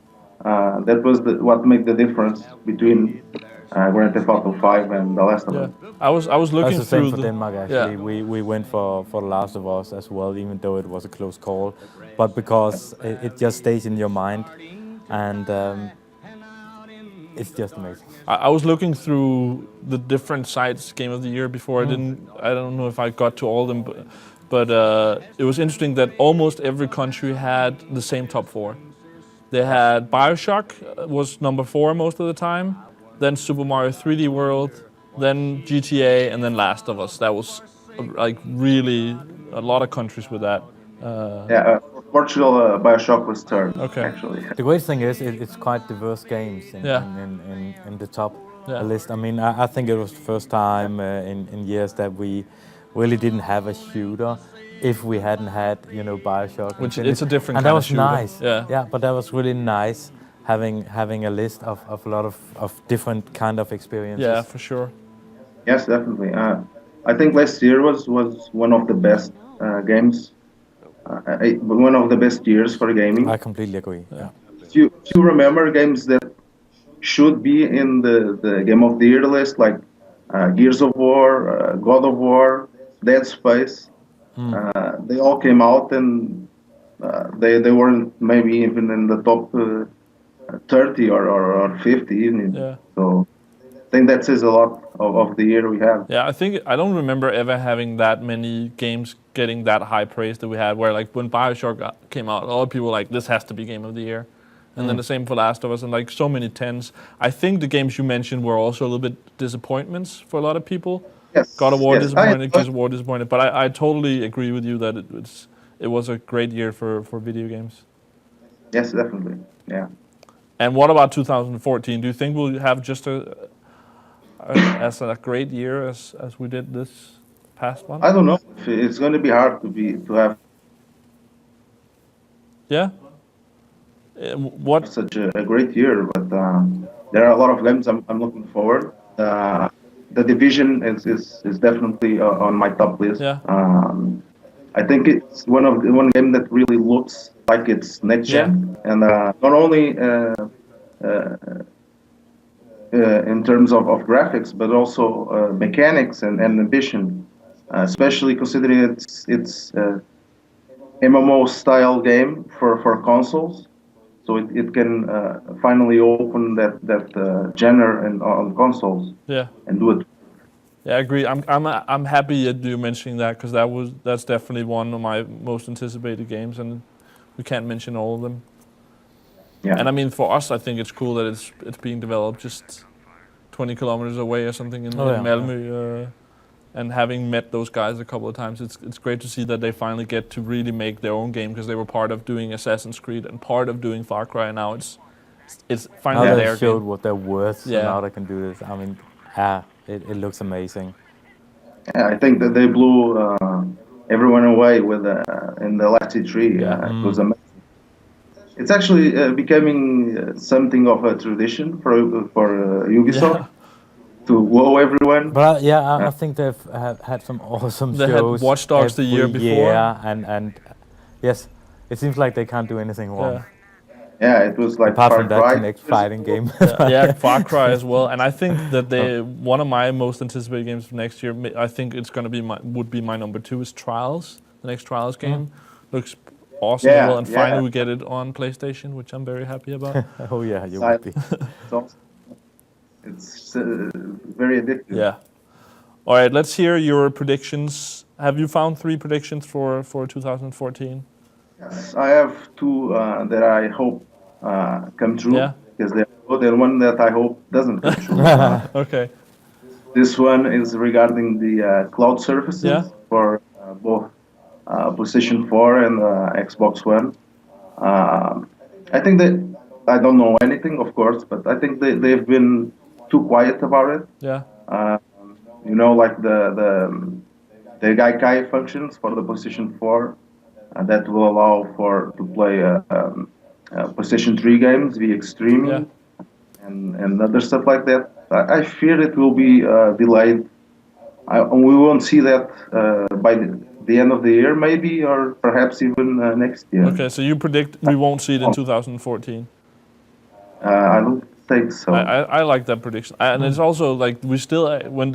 That was what made the difference between Grand Theft Auto 5 and The Last of Us. I was looking That's the same through for Denmark, actually. We went for The Last of Us as well, even though it was a close call. But because it just stays in your mind, and it's just amazing. I was looking through the different sites Game of the Year before. I don't know if I got to all of them, but it was interesting that almost every country had the same top 4. They had BioShock was number 4 most of the time, then Super Mario 3D World, then GTA, and then Last of Us. That was like really a lot of countries with that. Portugal, Bioshock was third. Okay. Actually. The great thing is it's quite diverse games in, Yeah. in the top Yeah. list. I mean, I think it was the first time in years that we really didn't have a shooter. If we hadn't had, Bioshock, Which Infinite. it's a different and kind that of was shooter. nice. Yeah. But that was really nice having a list of a lot of different kind of experiences. Yeah, for sure. Yes, definitely. I think last year was one of the best games. One of the best years for gaming. I completely agree. Yeah. If you remember games that should be in the Game of the Year list, like Gears of War, God of War, Dead Space, they all came out and they weren't maybe even in the top 30 or 50 even. Yeah. So I think that says a lot of the year we have. Yeah, I don't remember ever having that many games getting that high praise that we had. Where like when Bioshock came out, a lot of people were like, this has to be Game of the Year. And then the same for Last of Us, and like so many 10s. I think the games you mentioned were also a little bit disappointments for a lot of people. Yes. God of War yes. disappointed, Gears of War disappointed. But I totally agree with you that it was a great year for video games. Yes, definitely. Yeah. And what about 2014? Do you think we'll have just as a great year as we did this past one? I don't know. It's going to be hard to have Yeah. What? such a great year, but there are a lot of games I'm looking forward. The Division is definitely on my top list. Yeah. I think it's one game that really looks like it's next gen, and not only in terms of graphics, but also mechanics and ambition, especially considering it's MMO style game for consoles. So it can finally open that genre on consoles. Yeah. And do it. Yeah, I agree. I'm happy that you're mentioning that because that's definitely one of my most anticipated games, and we can't mention all of them. Yeah. And I mean, for us, I think it's cool that it's being developed just 20 kilometers away or something in Malmö. And having met those guys a couple of times, it's great to see that they finally get to really make their own game because they were part of doing Assassin's Creed and part of doing Far Cry. And now it's finally Now their they showed game. what they're worth, so Yeah. now they can do this. I mean, it looks amazing. Yeah, I think that they blew everyone away with in the last E3. It was amazing. It's actually becoming something of a tradition for Ubisoft. Yeah. To wow everyone. But I think they've had some awesome They shows. had Watch Dogs the year every before. year, and yes, it seems like they can't do anything wrong. Yeah. Yeah, it was like Apart Far from that, Cry. the next fighting game. Yeah, Far Cry as well. And I think that one of my most anticipated games for next year, I think it's going to would be my number 2 is Trials. The next Trials game looks awesome as well, and finally we get it on PlayStation, which I'm very happy about. Oh yeah, you would be. It's awesome. It's very addictive. Yeah. All right, let's hear your predictions. Have you found 3 predictions for 2014? Yes, I have 2 that I hope come true. Yeah. Because they're good, and one that I hope doesn't come true. Okay. This one is regarding the cloud services for both PlayStation 4 and Xbox One. I think that I don't know anything, of course, but I think they've been too quiet about it. Yeah. Like the Gaikai functions for the PlayStation 4 that will allow to play PlayStation 3 games via streaming and other stuff like that. I fear it will be delayed. We won't see that by the end of the year, maybe, or perhaps even next year. Okay, so you predict we won't see it in 2014? I don't think so. I like that prediction, and it's also like we still when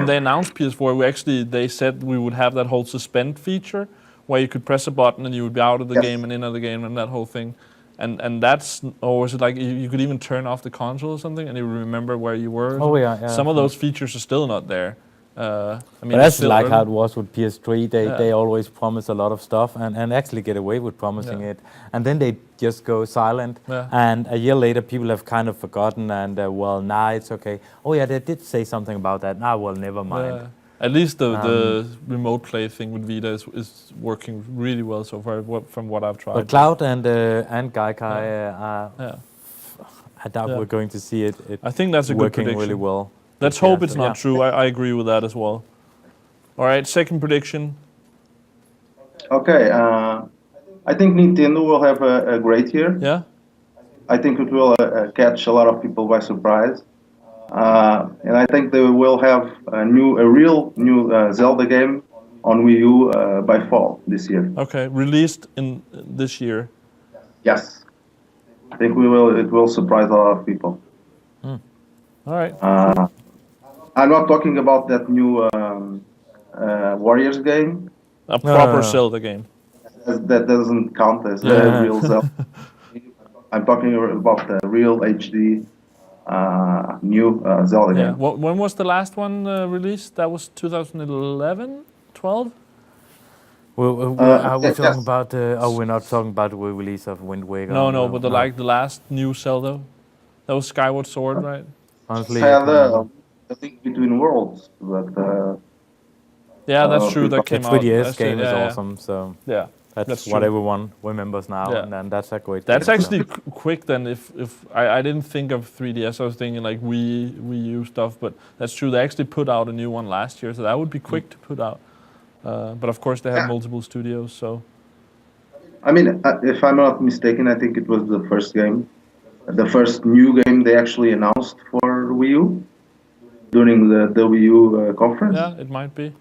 they announced PS4, they said we would have that whole suspend feature where you could press a button and you would be out of the game and in of the game and that whole thing, and that's, or was it like you could even turn off the console or something and you would remember where you were? Oh yeah. Some of those features are still not there. I mean, but that's like early. how it was with PS3. They always promise a lot of stuff and actually get away with promising it, and then they just go silent. Yeah. And a year later, people have kind of forgotten. And it's okay. Oh yeah, they did say something about that. Well, never mind. At least the remote play thing with Vita is working really well so far, from what I've tried. But Cloud and Gaikai I doubt Yeah. we're going to see it I think that's a good working prediction. really well. Let's hope it's not true. I agree with that as well. All right, second prediction. Okay, I think Nintendo will have a great year. Yeah. I think it will catch a lot of people by surprise. And I think they will have a real new Zelda game on Wii U by fall this year. Okay, released in this year. Yes, I think it will surprise a lot of people. All right. I'm not talking about that new Warriors game. A proper Zelda game. That doesn't count as a real Zelda. I'm talking about the real HD new Zelda game. When was the last one released? That was 2011, 12? Are we talking about? We're not talking about the release of Wind Waker. No, but the last new Zelda, that was Skyward Sword, right? I Honestly, had a Link Between Worlds, but yeah, that's true. That came the out. 3DS game is awesome. So yeah, that's true. what everyone remembers now, and that's a great. That's game, actually quick. Then, if I didn't think of 3DS, I was thinking like Wii U stuff. But that's true. They actually put out a new one last year, so that would be quick to put out. But of course, they have multiple studios. So, I mean, if I'm not mistaken, I think it was the first game, the first new game they actually announced for Wii U during the Wii U conference. Yeah, it might be.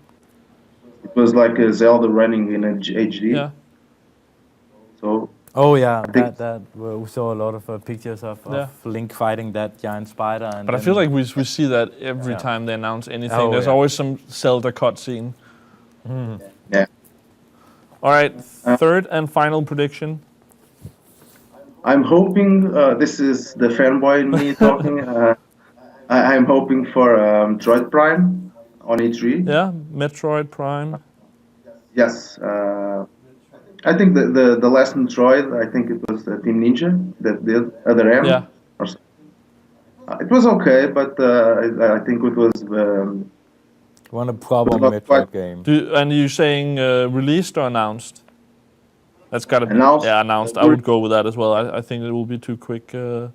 It was like a Zelda running in HD. Yeah. So. Oh yeah, we saw a lot of pictures of Link fighting that giant spider. And but I feel like we see that every time they announce anything. There's always some Zelda cutscene. Yeah. All right, third and final prediction. I'm hoping this is the fanboy in me talking. I'm hoping for Metroid Prime on E3. Yeah, Metroid Prime. Yes. I think the last Metroid, I think it was Team Ninja that did Other M. Yeah. It was okay, but I think it was... one of the problem Metroid game. And you saying released or announced? That's got to be announced. I would go with that as well. I think it will be too quick to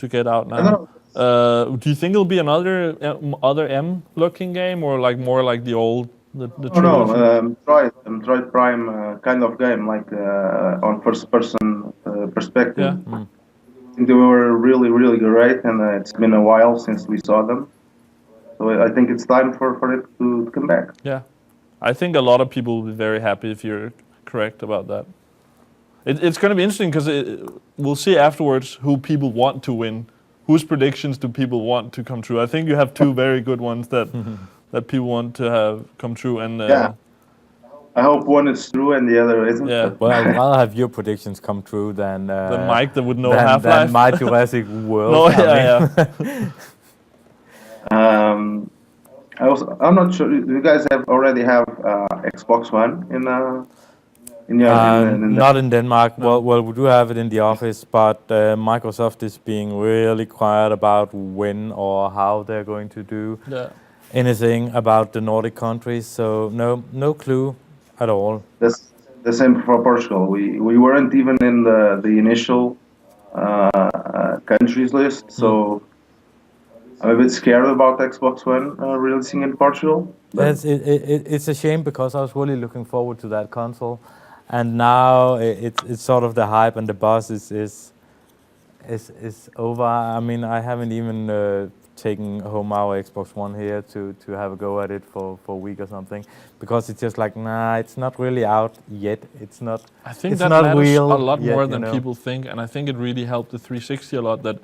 get out now. Do you think it'll be another other M-looking game, or like more like the old the Metroid Prime kind of game, like on first-person perspective. Yeah. I think they were really, really great, and it's been a while since we saw them. So I think it's time for it to come back. Yeah, I think a lot of people will be very happy if you're correct about that. It's going to be interesting because we'll see afterwards who people want to win. Whose predictions do people want to come true? I think you have two very good ones that people want to have come true. And I hope one is true and the other isn't. Yeah. Well, I'd rather have your predictions come true than Mike that would know Half-Life. Than my Jurassic World. No, yeah. I'm not sure. Do you guys already have Xbox One in not in Denmark. No. Well, we do have it in the office, but Microsoft is being really quiet about when or how they're going to do anything about the Nordic countries. So no clue at all. That's the same for Portugal. We weren't even in the initial countries list, so I'm a bit scared about Xbox One releasing in Portugal. It's a shame because I was really looking forward to that console, and now it's sort of the hype and the buzz is over. I mean, I haven't even taken home our Xbox One here to have a go at it for a week or something, because it's just like, nah, it's not really out yet. It's not. I think it's that not matters real a lot yet, more than people think, and I think it really helped the 360 a lot that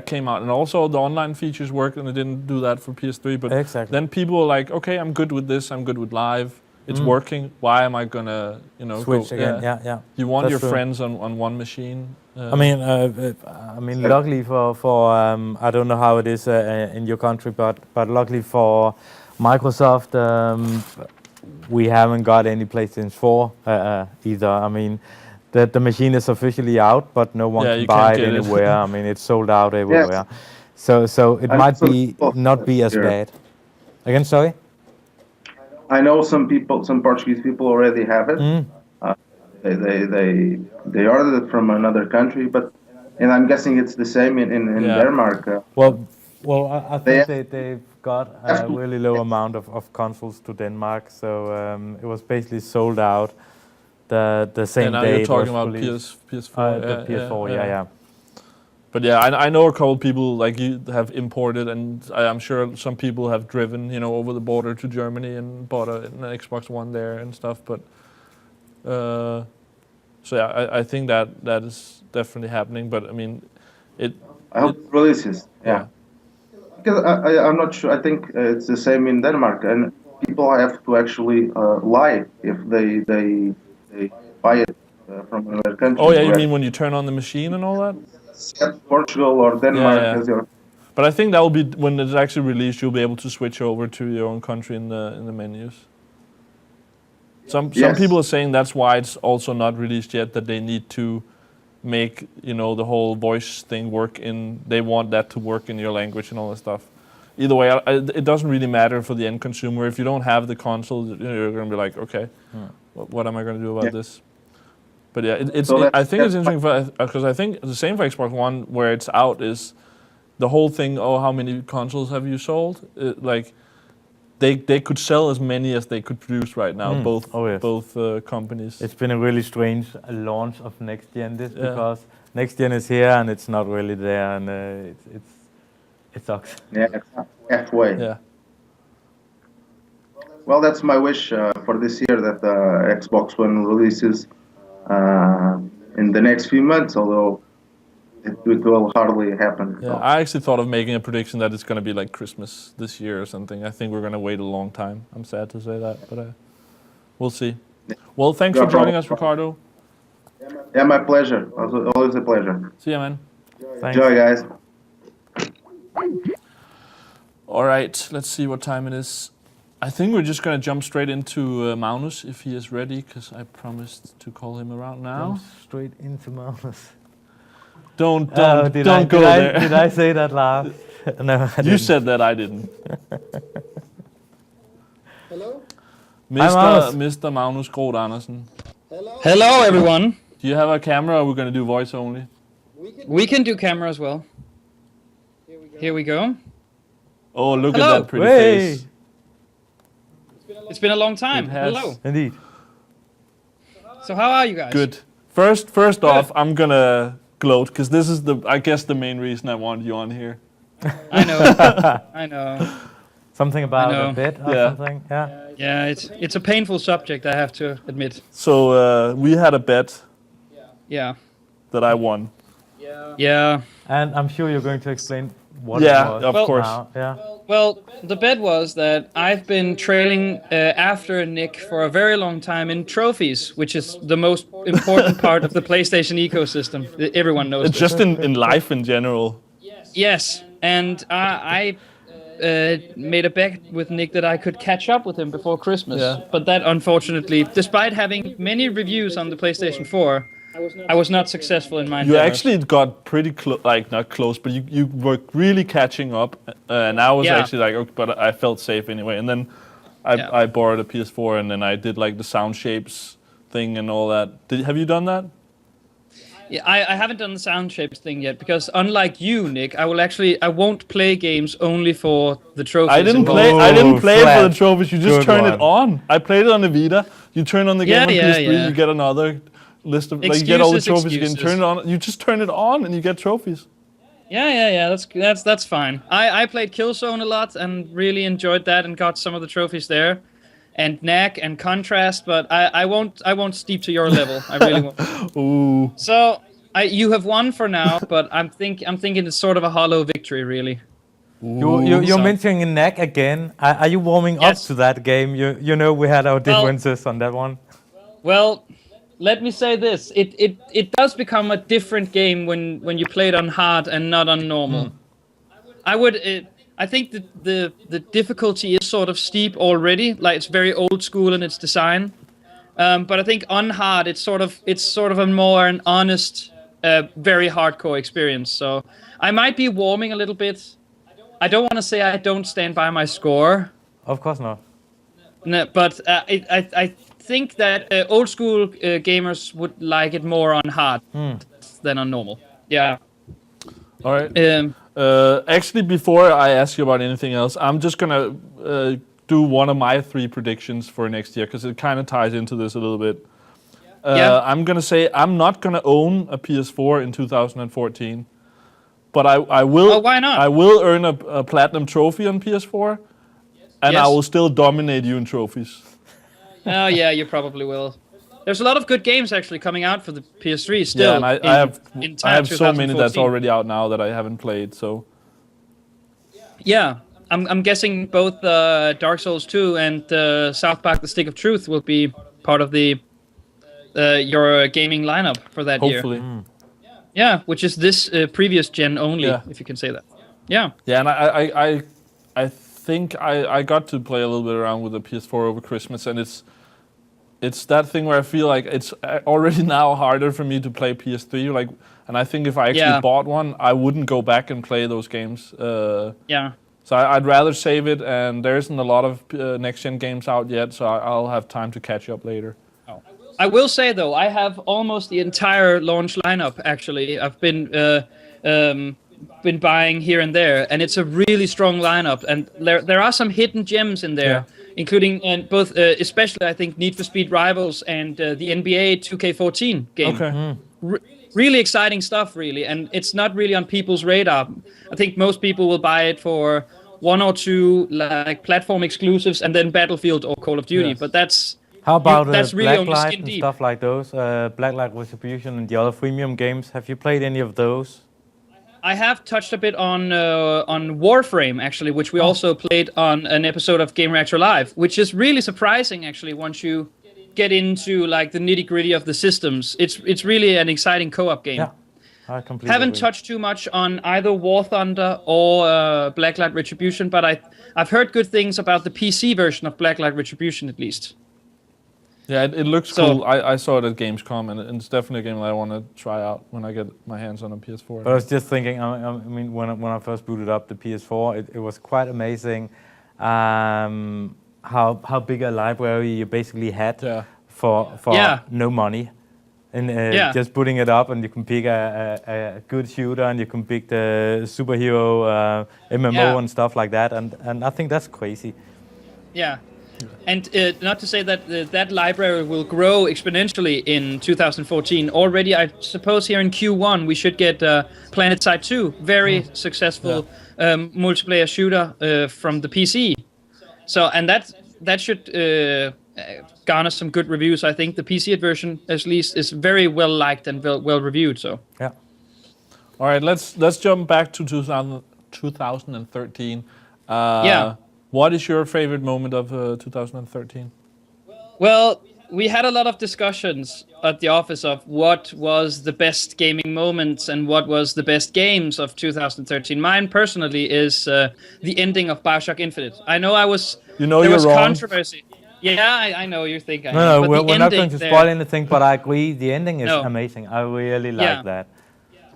came out, and also the online features worked, and it didn't do that for PS3. But then people were like, okay, I'm good with this. I'm good with live. It's working. Why am I gonna, switch again? Yeah. You want That's your true. friends on one machine. I mean, luckily for I don't know how it is in your country, but luckily for Microsoft, we haven't got any PlayStation 4 either. I mean, the machine is officially out, but no one can buy it anywhere. I mean, it's sold out everywhere. So it might be not be as bad. Again, sorry? I know some Portuguese people already have it. They ordered it from another country, and I'm guessing it's the same in Denmark. Well, I think they've got a really low amount of consoles to Denmark, so it was basically sold out the same now day. you're talking about PS4. The PS4, yeah. But yeah, I know a couple of people like you have imported, and I'm sure some people have driven, over the border to Germany and bought an Xbox One there and stuff. But so yeah, I think that is definitely happening. But I mean, I hope it releases. Yeah. Because I'm not sure. I think it's the same in Denmark, and people have to actually lie if they buy it from another country. Oh yeah, you mean when you turn on the machine and all that? Portugal or Denmark as your. But I think that will be when it's actually released. You'll be able to switch over to your own country in the menus. Some people are saying that's why it's also not released yet. That they need to make the whole voice thing work in. They want that to work in your language and all that stuff. Either way, it doesn't really matter for the end consumer. If you don't have the console, you're going to be like, okay, what am I going to do about this? But yeah, I think it's interesting because I think the same for Xbox One, where it's out, is the whole thing. Oh, how many consoles have you sold? They could sell as many as they could produce right now. Both companies. It's been a really strange launch of next gen because next gen is here and it's not really there, and it sucks. Yeah, it's halfway. Yeah. Well, that's my wish for this year, that Xbox One releases in the next few months, although it will hardly happen. Yeah, I actually thought of making a prediction that it's going to be like Christmas this year or something. I think we're going to wait a long time. I'm sad to say that, but we'll see. Well, thanks for joining us, Ricardo. Yeah, my pleasure. Always a pleasure. See ya, man. Thanks. Enjoy, guys. All right, let's see what time it is. I think we're just going to jump straight into Magnus, if he is ready, because I promised to call him around now. Jump straight into Magnus. Don't go there. Did I say that last? No, I you said that, I didn't. Hello? Mr. Magnus Groth Andersen. Hello, everyone. Do you have a camera, or we're going to do voice only? We can do camera as well. Here we go. Oh, look Hello. at that pretty face. It's been a long time. It has. Hello. Indeed. So how are you guys? Good. First off, I'm going to gloat, because this is I guess the main reason I wanted you on here. I know. I know. Something about a bit or something? Yeah. Yeah, it's a painful subject, I have to admit. So we had a bet Yeah. that I won. Yeah. And I'm sure you're going to explain what it was. Of course. Now. Yeah. Well, the bet was that I've been trailing after Nick for a very long time in trophies, which is the most important part of the PlayStation ecosystem. Everyone knows It's this. just in life in general. Yes, and I made a bet with Nick that I could catch up with him before Christmas. Yeah. But that, unfortunately, despite having many reviews on the PlayStation 4, I was not successful in my You endeavors. actually got pretty close, like not close, but you were really catching up. And I was actually like, okay, but I felt safe anyway. And then I borrowed a PS4, and then I did like the sound shapes thing and all that. Have you done that? Yeah, I haven't done the sound shapes thing yet, because unlike you, Nick, I won't play games only for the trophies. I didn't play for the trophies. You just turn it on. I played it on the Vita. You turn on the game on PS3, you get another list of you get all the trophies. You can turn it on. You just turn it on and you get trophies. Yeah. That's fine. I played Killzone a lot and really enjoyed that and got some of the trophies there, and Knack and Contrast. But I won't steep to your level. I really won't. Ooh. So you have won for now, but I'm thinking it's sort of a hollow victory, really. You're mentioning Knack again. Are you warming up to that game? You know we had our differences on that one. Well, let me say this: it does become a different game when you play it on hard and not on normal. I think that the difficulty is sort of steep already. Like, it's very old school in its design. But I think on hard, it's sort of a more an honest, very hardcore experience. So I might be warming a little bit. I don't want to say I don't stand by my score. Of course not. No, but I think that old school gamers would like it more on hard than on normal. Yeah. All right. Actually, before I ask you about anything else, I'm just gonna do one of my 3 predictions for next year because it kind of ties into this a little bit. I'm gonna say I'm not gonna own a PS4 in 2014, but I will. Oh, why not? I will earn a platinum trophy on PS4, and I will still dominate you in trophies. Oh yeah, you probably will. There's a lot of good games actually coming out for the PS3 still. Yeah, and I have so many that's 2014. already out now that I haven't played. So Yeah, I'm guessing both Dark Souls 2 and South Park: The Stick of Truth will be part of the your gaming lineup for that year. hopefully. Yeah, which is this previous gen only, if you can say that. Yeah. Yeah, and I think I got to play a little bit around with the PS4 over Christmas, and it's that thing where I feel like it's already now harder for me to play PS3. Like, and I think if I actually bought one, I wouldn't go back and play those games. Yeah. So I'd rather save it, and there isn't a lot of next-gen games out yet, so I'll have time to catch up later. I will say though, I have almost the entire launch lineup. Actually, I've been buying here and there, and it's a really strong lineup. And there are some hidden gems in there, including both, especially I think Need for Speed Rivals and the NBA 2K14 game. Okay. Really exciting stuff, really, and it's not really on people's radar. I think most people will buy it for 1 or 2 like platform exclusives, and then Battlefield or Call of Duty. But that's How about that's really only Blacklight skin and deep. stuff like those? Blacklight Retribution and the other freemium games. Have you played any of those? I have touched a bit on Warframe actually, which we also played on an episode of Gamereactor Live, which is really surprising actually once you get into like the nitty-gritty of the systems. It's really an exciting co-op game. Yeah, I completely Haven't agree. touched too much on either War Thunder or Blacklight Retribution, but I've heard good things about the PC version of Blacklight Retribution at least. Yeah, it looks cool. I saw it at Gamescom, and it's definitely a game that I want to try out when I get my hands on a PS4. But I was just thinking, I mean, when I first booted up the PS4, it was quite amazing how big a library you basically had for no money. And just putting it up, and you can pick a good shooter, and you can pick the superhero MMO and stuff like that. And I think that's crazy. Yeah. And not to say that that library will grow exponentially in 2014. Already, I suppose here in Q1 we should get PlanetSide 2, very successful multiplayer shooter from the PC. So, and that should garner some good reviews. I think the PC version, at least, is very well liked and well reviewed. So yeah. All right, let's jump back to 2013. What is your favorite moment of 2013? Well, we had a lot of discussions at the office of what was the best gaming moments and what was the best games of 2013. Mine personally is the ending of BioShock Infinite. I know there was wrong. controversy. Yeah, I know you think I No, but we're not going to spoil anything, but I agree, the ending is amazing. I really like that.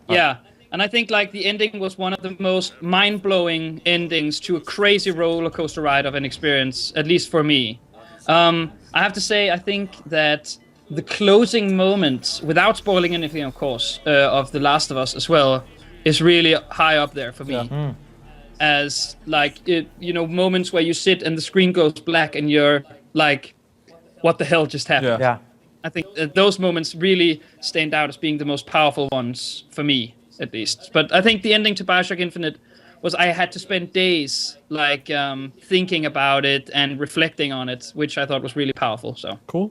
Yeah. And I think like the ending was one of the most mind-blowing endings to a crazy roller coaster ride of an experience, at least for me. I have to say, I think that the closing moments, without spoiling anything, of course, of The Last of Us as well, is really high up there for me. As like, moments where you sit and the screen goes black and you're like, what the hell just happened? Yeah. I think those moments really stand out as being the most powerful ones for me, at least. But I think the ending to BioShock Infinite was I had to spend days like thinking about it and reflecting on it, which I thought was really powerful. So cool.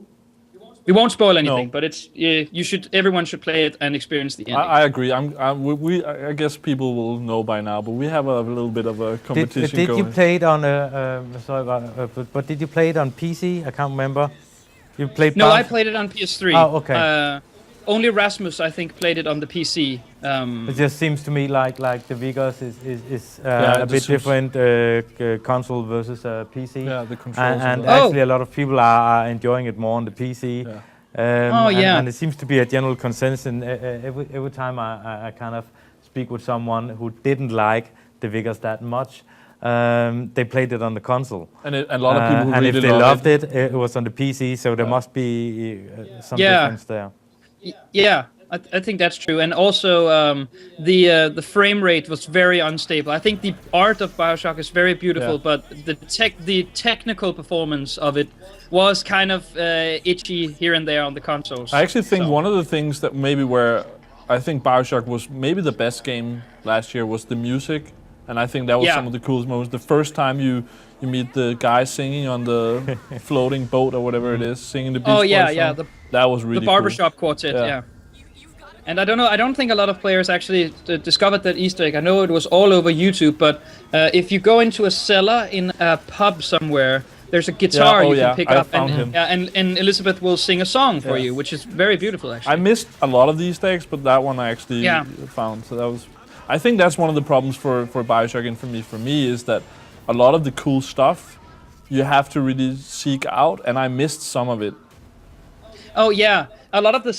We won't spoil anything, but it's everyone should play it and experience the ending. I agree. I guess people will know by now, but we have a little bit of a competition did going. you play it on but did you play it on PC? I can't remember. You played. No, I played it on PS3. Oh, okay. Only Rasmus, I think, played it on the PC. It just seems to me like the Vegas is a bit different console versus PC. Yeah, the controls. And actually, a lot of people are enjoying it more on the PC. Yeah. And it seems to be a general consensus. And every time I kind of speak with someone who didn't like the Vegas that much, they played it on the console. And a lot of people who and really if they loved loved it, it was on the PC, so there must be some difference there. Yeah, I think that's true. And also, the frame rate was very unstable. I think the art of Bioshock is very beautiful, but the technical performance of it was kind of itchy here and there on the consoles. I actually think one of the things that maybe where I think Bioshock was maybe the best game last year was the music. And I think that was some of the coolest moments. The first time you meet the guy singing on the floating boat or whatever it is, singing the Beach Boys song, that was really the barbershop cool. quartet, And I don't know, I don't think a lot of players actually discovered that Easter egg. I know it was all over YouTube, but if you go into a cellar in a pub somewhere, there's a guitar you can pick up, and Elizabeth will sing a song for you, which is very beautiful, actually. I missed a lot of these eggs, but that one I actually found, so that was... I think that's one of the problems for Bioshock Infinite for me is that a lot of the cool stuff you have to really seek out, and I missed some of it. Oh yeah, a lot of the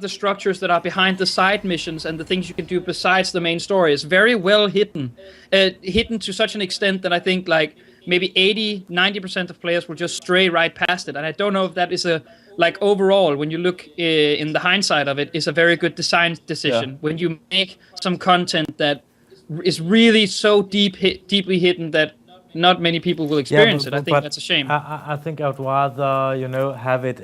structures that are behind the side missions and the things you can do besides the main story is very well hidden, hidden to such an extent that I think like maybe 80-90% of players will just stray right past it, and I don't know if that is a overall, when you look in the hindsight of it, is a very good design decision. When you make some content that is really so deeply hidden that not many people will experience it, I think that's a shame. I think I'd rather, have it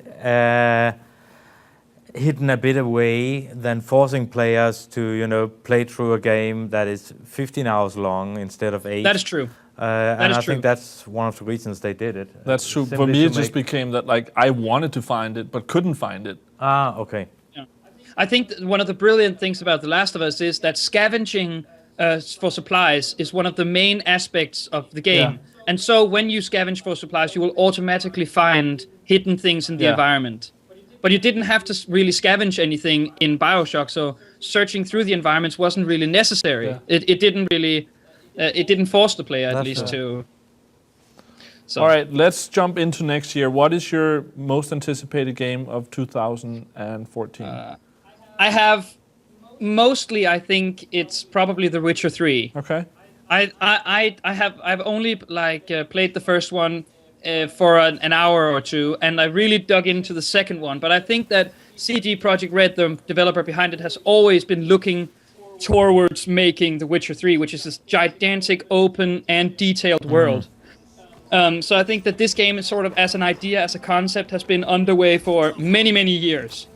hidden a bit away than forcing players to, play through a game that is 15 hours long instead of 8. That is true. And I think that's one of the reasons they did it. That's true. For me, it just became that I wanted to find it, but couldn't find it. Ah, okay. Yeah. I think one of the brilliant things about The Last of Us is that scavenging for supplies is one of the main aspects of the game. Yeah. And so when you scavenge for supplies, you will automatically find hidden things in the environment. But you didn't have to really scavenge anything in Bioshock, so searching through the environments wasn't really necessary. Yeah. It didn't really... it didn't force the player, at least, to... So. All right, let's jump into next year. What is your most anticipated game of 2014? I have... Mostly, I think it's probably The Witcher 3. Okay. I've only played the first one for an hour or two, and I really dug into the second one. But I think that CD Projekt Red, the developer behind it, has always been looking towards making The Witcher 3, which is this gigantic, open, and detailed world. So I think that this game is sort of, as an idea, as a concept, has been underway for many, many years.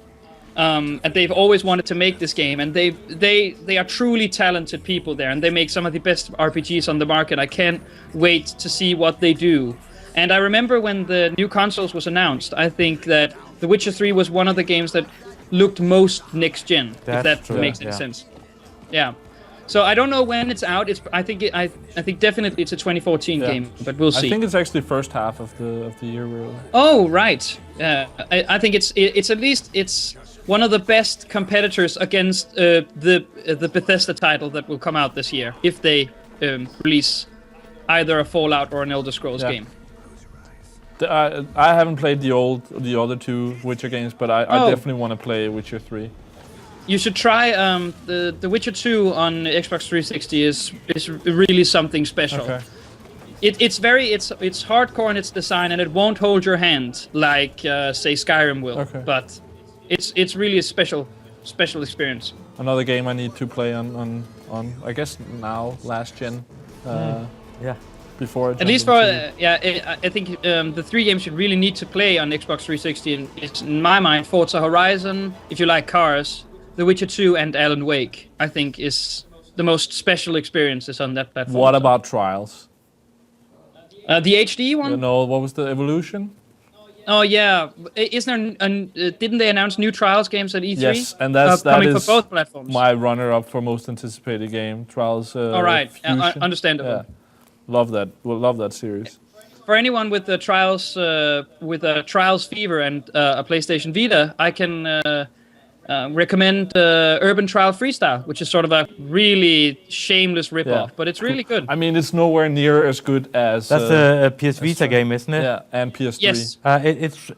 And they've always wanted to make this game, and they are truly talented people there, and they make some of the best RPGs on the market. I can't wait to see what they do. And I remember when the new consoles was announced, I think that The Witcher 3 was one of the games that looked most next-gen, if that makes any sense. Yeah. So I don't know when it's out. I think definitely it's a 2014 game, but we'll see. I think it's actually first half of the year, really. Oh, right. I think it's at least one of the best competitors against the Bethesda title that will come out this year, if they release either a Fallout or an Elder Scrolls game. I haven't played the other two Witcher games, but I definitely want to play Witcher 3. You should try the Witcher 2 on Xbox 360 is really something special. Okay. It's hardcore in its design, and it won't hold your hand like say Skyrim will. Okay. But it's really a special experience. Another game I need to play on I guess now last gen. Before at least for I think the 3 games you really need to play on Xbox 360. And it's, in my mind, Forza Horizon, if you like cars, The Witcher 2, and Alan Wake, I think, is the most special experiences on that platform. What about Trials? The HD one? No, what was the Evolution? Oh yeah, isn't there? Didn't they announce new Trials games at E3? Yes, and that coming for both platforms. My runner-up for most anticipated game, Trials. All right, understandable. Yeah. Love that. We'll love that series. For anyone with the Trials, Trials fever and a PlayStation Vita, I can recommend Urban Trial Freestyle, which is sort of a really shameless ripoff, but it's really good. I mean, it's nowhere near as good as... That's a PS Vita game, isn't it? Yeah, and PS3. Yes.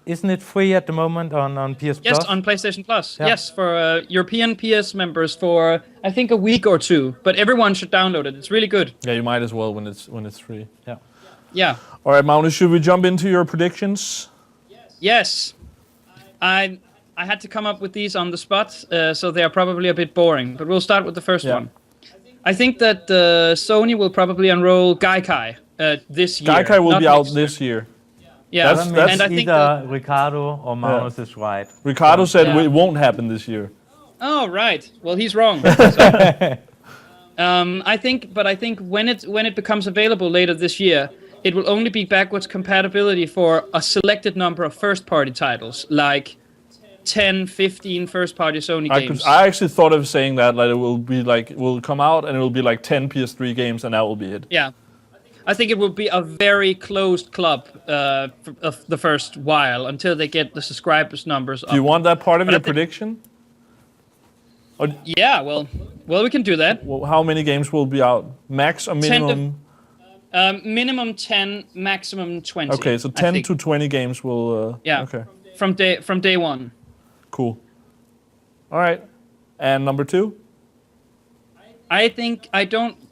Isn't it free at the moment on PS Yes, Plus? on PlayStation Plus. Yeah. Yes, for European PS members for I think a week or two. But everyone should download it. It's really good. Yeah, you might as well when it's free. Yeah. Yeah. All right, Magnus, should we jump into your predictions? Yes. I had to come up with these on the spot, so they are probably a bit boring. But we'll start with the first one. I think that Sony will probably unroll Gaikai this year. Gaikai will be out next this year. Yeah, That's and I think either Ricardo or Magnus is right. Ricardo said Yeah. it won't happen this year. Oh, right. Well, he's wrong. I think when it becomes available later this year, it will only be backwards compatibility for a selected number of first-party titles, like 10, 15 first-party Sony games. I actually thought of saying that, like it will come out and it will be like 10 PS3 games and that will be it. Yeah. I think it will be a very closed club of the first while until they get the subscribers numbers up. Do you want that part of your prediction? Yeah, well, we can do that. Well, how many games will be out? Max or minimum? Minimum 10, maximum 20. Okay, so 10 to 20 games will... yeah, okay. From day one. Cool. All right. And number 2?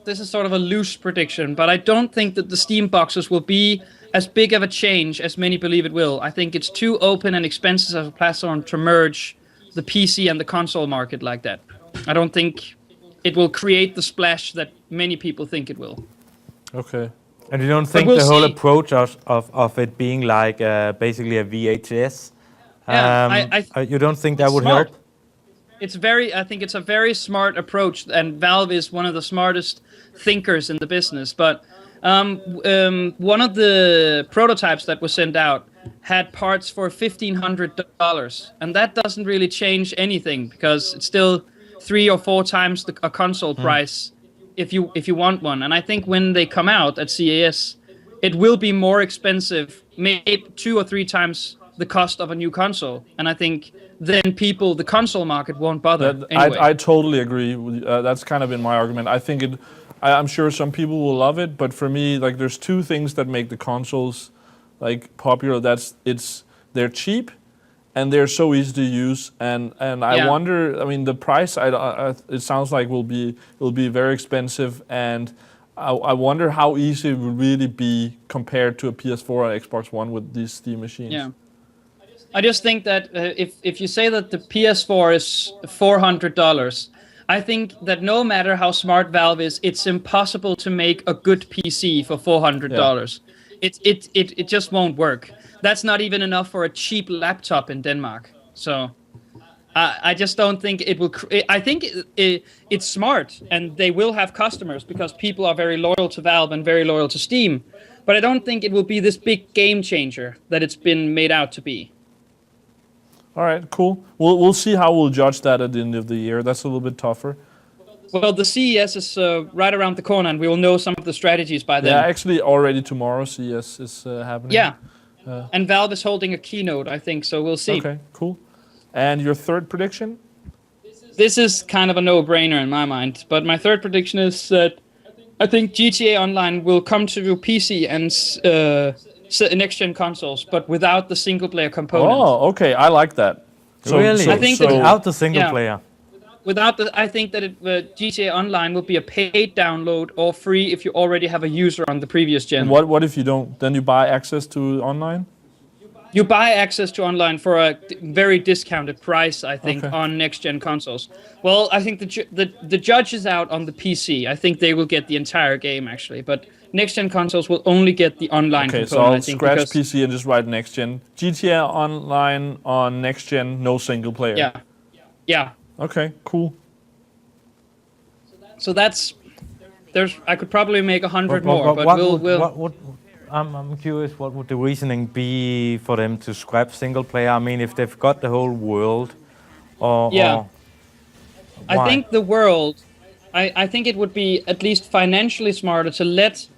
This is sort of a loose prediction, but I don't think that the Steam boxes will be as big of a change as many believe it will. I think it's too open and expensive of a platform to merge the PC and the console market like that. I don't think it will create the splash that many people think it will. Okay. And you don't think we'll the whole see. approach of it being like basically a VHS? Yeah, you don't think that would smart. help? I think it's a very smart approach, and Valve is one of the smartest thinkers in the business. But one of the prototypes that was sent out had parts for $1,500, and that doesn't really change anything because it's still 3 or 4 times a console price if you want one. And I think when they come out at CES, it will be more expensive, maybe 2 or 3 times the cost of a new console. And I think then the console market won't bother anyway. I totally agree. That's kind of been my argument. I think I'm sure some people will love it, but for me, like, there's 2 things that make the consoles like popular. They're cheap, and they're so easy to use. And I wonder. I mean, the price. It sounds like will be very expensive, and I wonder how easy it would really be compared to a PS4 or Xbox One with these Steam machines. Yeah. I just think that if you say that the PS4 is $400, I think that no matter how smart Valve is, it's impossible to make a good PC for $400. Yeah. It just won't work. That's not even enough for a cheap laptop in Denmark. So I just don't think it will. I think it's smart, and they will have customers because people are very loyal to Valve and very loyal to Steam. But I don't think it will be this big game changer that it's been made out to be. All right, cool. We'll see how we'll judge that at the end of the year. That's a little bit tougher. Well, the CES is right around the corner, and we will know some of the strategies by then. Yeah, actually, already tomorrow CES is happening. Yeah, and Valve is holding a keynote, I think, so we'll see. Okay, cool. And your third prediction? This is kind of a no-brainer in my mind, but my third prediction is that I think GTA Online will come to PC and next-gen consoles, but without the single-player component. Oh, okay, I like that. Really? I think without the single player. I think that GTA Online will be a paid download or free if you already have a user on the previous gen. And what if you don't? Then you buy access to online? You buy access to online for a very discounted price, I think, on next-gen consoles. Well, I think the judge is out on the PC. I think they will get the entire game, actually, but next-gen consoles will only get the online component, so I'll I think, scratch PC and just write next-gen. GTA Online on next-gen, no single player. Yeah. Okay, cool. So I could probably make 100 more, but I'm curious, what would the reasoning be for them to scrap single player? I mean, if they've got the whole world, or I think the world. I think it would be at least financially smarter to let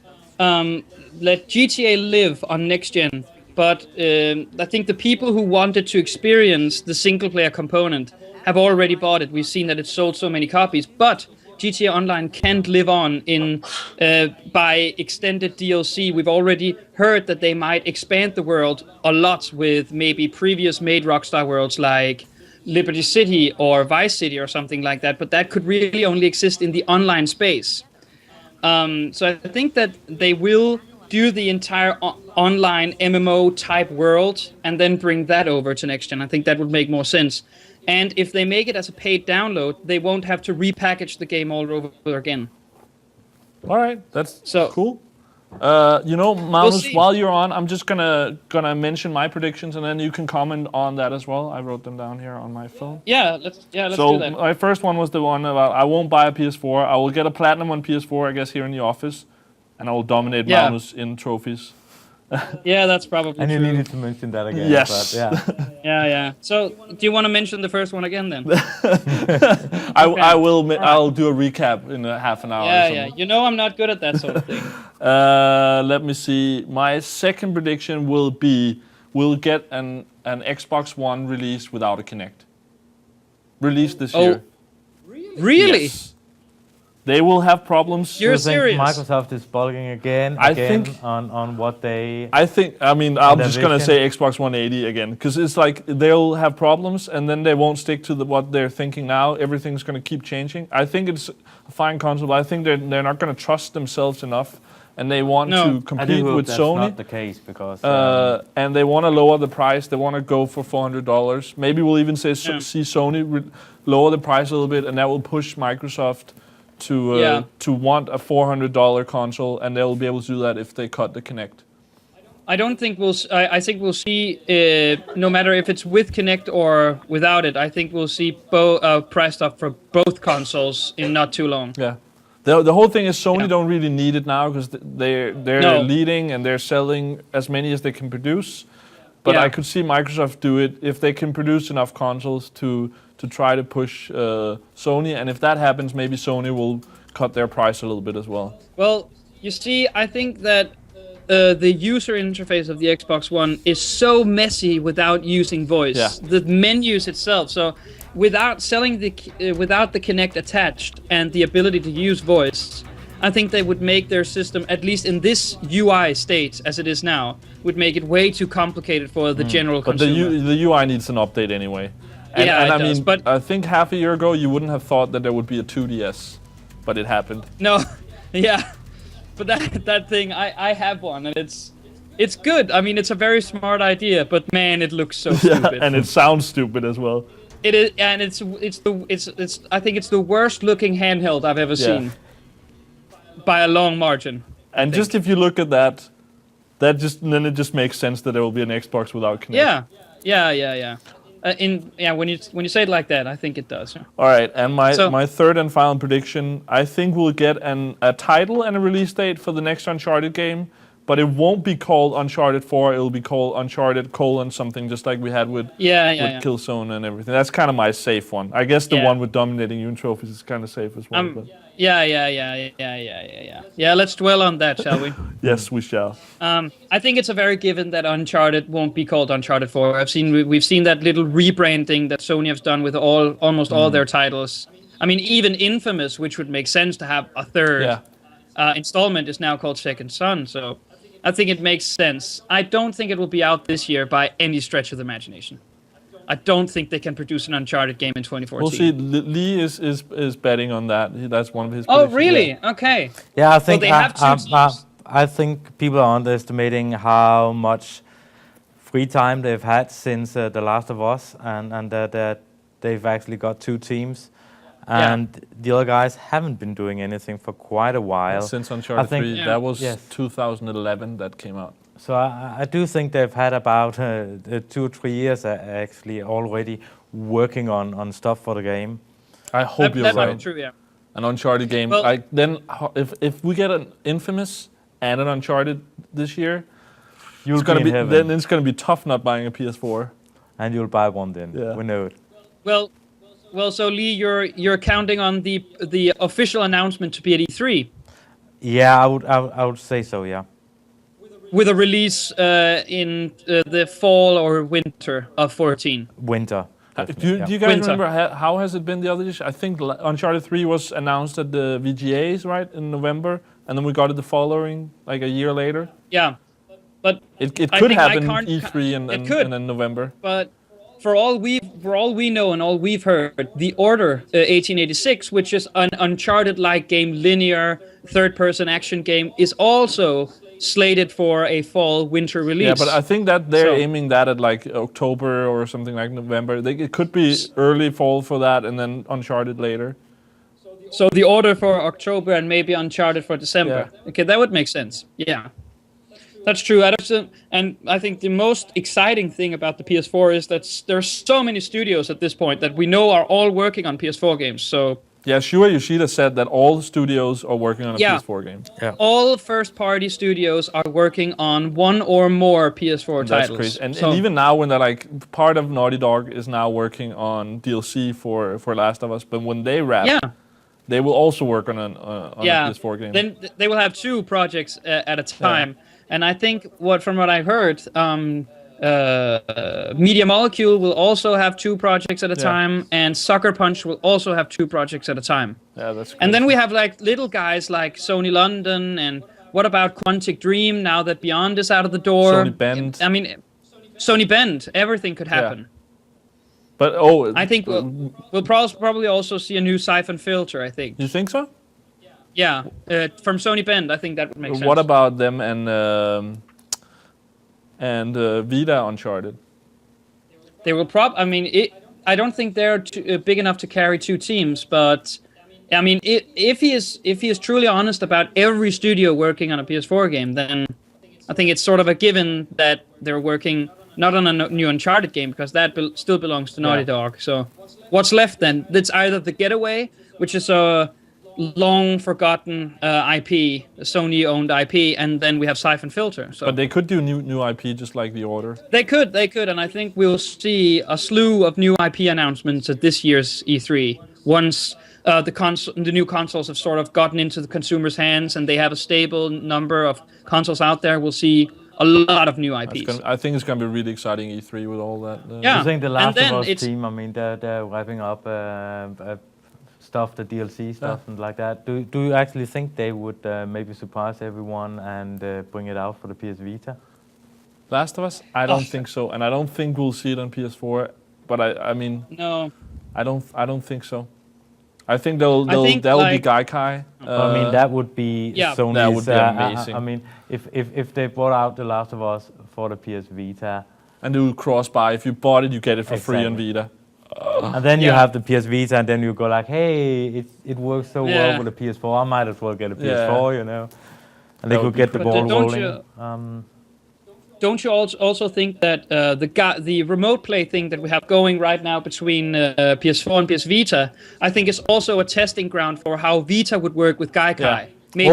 GTA live on next gen. But I think the people who wanted to experience the single player component have already bought it. We've seen that it's sold so many copies, but GTA Online can't live on in by extended DLC. We've already heard that they might expand the world a lot with maybe previous made Rockstar worlds like Liberty City or Vice City or something like that, but that could really only exist in the online space. So I think that they will do the entire online MMO type world and then bring that over to next gen. I think that would make more sense. And if they make it as a paid download, they won't have to repackage the game all over again. All right, that's So- cool. Magnus, see. while you're on, I'm just gonna mention my predictions, and then you can comment on that as well. I wrote them down here on my phone. Let's So do that. my first one was the one about I won't buy a PS4. I will get a platinum on PS4, I guess, here in the office, and I will dominate Yeah. Magnus in trophies. Yeah, that's probably And you true. needed to mention that again. Yes. But yeah. Yeah. So, do you want to mention the first one again then? I will. I'll do a recap in a half an hour. or something. Yeah. You know I'm not good at that sort of thing. Let me see. My second prediction will be we'll get an Xbox One release without a Kinect. Released this year. Really? Yes. They will have problems. You're Do you think serious? Microsoft is bulking again I think- on what they... I'm their just going to vision? say Xbox 180 again, because it's like they'll have problems and then they won't stick to what they're thinking now. Everything's going to keep changing. I think it's a fine console, but I think they're not going to trust themselves enough, and they want No. to I do compete hope with that's Sony. not the case, because... And they want to lower the price. They want to go for $400. Maybe we'll even see Sony lower the price a little bit, and that will push Microsoft to want a $400 console, and they'll be able to do that if they cut the Kinect. I don't think we'll. I think we'll see. No matter if it's with Kinect or without it, I think we'll see price stuff for both consoles in not too long. Yeah. The whole thing is Sony don't really need it now because they're No. leading and they're selling as many as they can produce. But Yeah. I could see Microsoft do it if they can produce enough consoles to try to push Sony. And if that happens, maybe Sony will cut their price a little bit as well. Well, you see, I think that the user interface of the Xbox One is so messy without using voice. Yeah. The menus itself. So without without the Kinect attached and the ability to use voice, I think they would make their system, at least in this UI state as it is now, would make it way too complicated for the general But consumer. the UI needs an update anyway. And, Yeah, and it I does, mean, but- I think half a year ago you wouldn't have thought that there would be a 2DS, but it happened. No, yeah, but that thing, I have one and it's good. I mean, it's a very smart idea, but man, it looks so stupid. And it sounds stupid as well. It is, and it's I think it's the worst looking handheld I've ever seen by a long margin. And just if you look at that then it just makes sense that there will be an Xbox without Kinect. Yeah. When you say it like that, I think it does. Yeah. All right, and So- my third and final prediction, I think we'll get a title and a release date for the next Uncharted game, but it won't be called Uncharted 4. It'll be called Uncharted : something, just like we had with Killzone and everything. That's kind of my safe one. I guess the Yeah. one with dominating you in trophies is kind of safe as well. But Yeah, let's dwell on that, shall we? yes, we shall. I think it's a very given that Uncharted won't be called Uncharted 4. We've seen that little rebranding that Sony has done with almost all their titles. I mean, even Infamous, which would make sense to have a third installment, is now called Second Son. So I think it makes sense. I don't think it will be out this year by any stretch of the imagination. I don't think they can produce an Uncharted game in 2014. We'll see. Lee is betting on that. That's one of his. Oh, predictions. really? Yeah. Okay. Yeah, I think they have two teams. I think people are underestimating how much free time they've had since The Last of Us, and that they've actually got two teams, and the other guys haven't been doing anything for quite a while. Since Uncharted 3, Yeah. that was Yes. 2011 that came out. So I do think they've had about 2 or 3 years actually already working on stuff for the game. I hope you're That might right. be true, yeah. An Uncharted game. Well- If we get an Infamous and an Uncharted this year, You'll it's gonna be in heaven, then it's gonna be tough not buying a PS4. and you'll buy one then. Yeah. We know it. Well, so Lee, you're counting on the official announcement to be at E3 Yeah, I would say so. Yeah. with a release in the fall or winter of 14. Winter. Do you guys remember how has it been the other years? I think Uncharted 3 was announced at the VGAs, right, in November, and then we got it the following, like a year later. Yeah, but it could happen E3 and then November. But for all we know and all we've heard, The Order 1886, which is an Uncharted-like game, linear third-person action game, is also slated for a fall/winter release. Yeah, but I think that they're aiming that at like October or something like November. It could be early fall for that, and then Uncharted later. So The Order for October and maybe Uncharted for December. Yeah. Okay, that would make sense. Yeah. That's true. And I think the most exciting thing about the PS4 is that there's so many studios at this point that we know are all working on PS4 games. So yeah, Shuhei Yoshida said that all the studios are working on a PS4 game. Yeah. All first-party studios are working on one or more PS4 titles. That's crazy. And even now, when they're like, part of Naughty Dog is now working on DLC for Last of Us, but when they wrap, they will also work on a PS4 game. Then they will have 2 projects at a time. Yeah. And I think from what I heard, Media Molecule will also have 2 projects at a time, and Sucker Punch will also have 2 projects at a time. Yeah, that's crazy. And then we have like little guys like Sony London, and what about Quantic Dream now that Beyond is out of the door? Sony Bend. I mean, Sony Bend. Everything could happen. Yeah. But I think we'll probably also see a new Siphon Filter. I think. You think so? Yeah, from Sony Bend, I think that would make sense. What about them and Vita Uncharted? They will I don't think they're big enough to carry 2 teams, but I mean, if he is truly honest about every studio working on a PS4 game, then I think it's sort of a given that they're working not on a new Uncharted game, because that still belongs to Naughty Dog. So what's left then? It's either The Getaway, which is a long forgotten IP, Sony-owned IP, and then we have Siphon Filter. So. But they could do new IP just like The Order. They could, and I think we'll see a slew of new IP announcements at this year's E3 once the new consoles have sort of gotten into the consumer's hands and they have a stable number of consoles out there. We'll see a lot of new IPs. I think it's going to be really exciting E3 with all that. I think the Last of Us team, I mean, they're wrapping up stuff, the DLC stuff and like that. Do you actually think they would maybe surprise everyone and bring it out for the PS Vita? Last of Us? I don't think so, and I don't think we'll see it on PS4. But I mean, no, I don't think so. I think that'll be Gaikai. I mean, that would be Sony's. That would be amazing. I mean, if they brought out The Last of Us for the PS Vita, and do cross-buy. If you bought it, you get it for free on Vita. And then you have the PS Vita, and then you go like, hey, it works so well with the PS4. I might as well get a PS4, you know. And they could get the ball rolling. Don't you also think that the remote play thing that we have going right now between PS4 and PS Vita, I think is also a testing ground for how Vita would work with Gaikai. Yeah. Maybe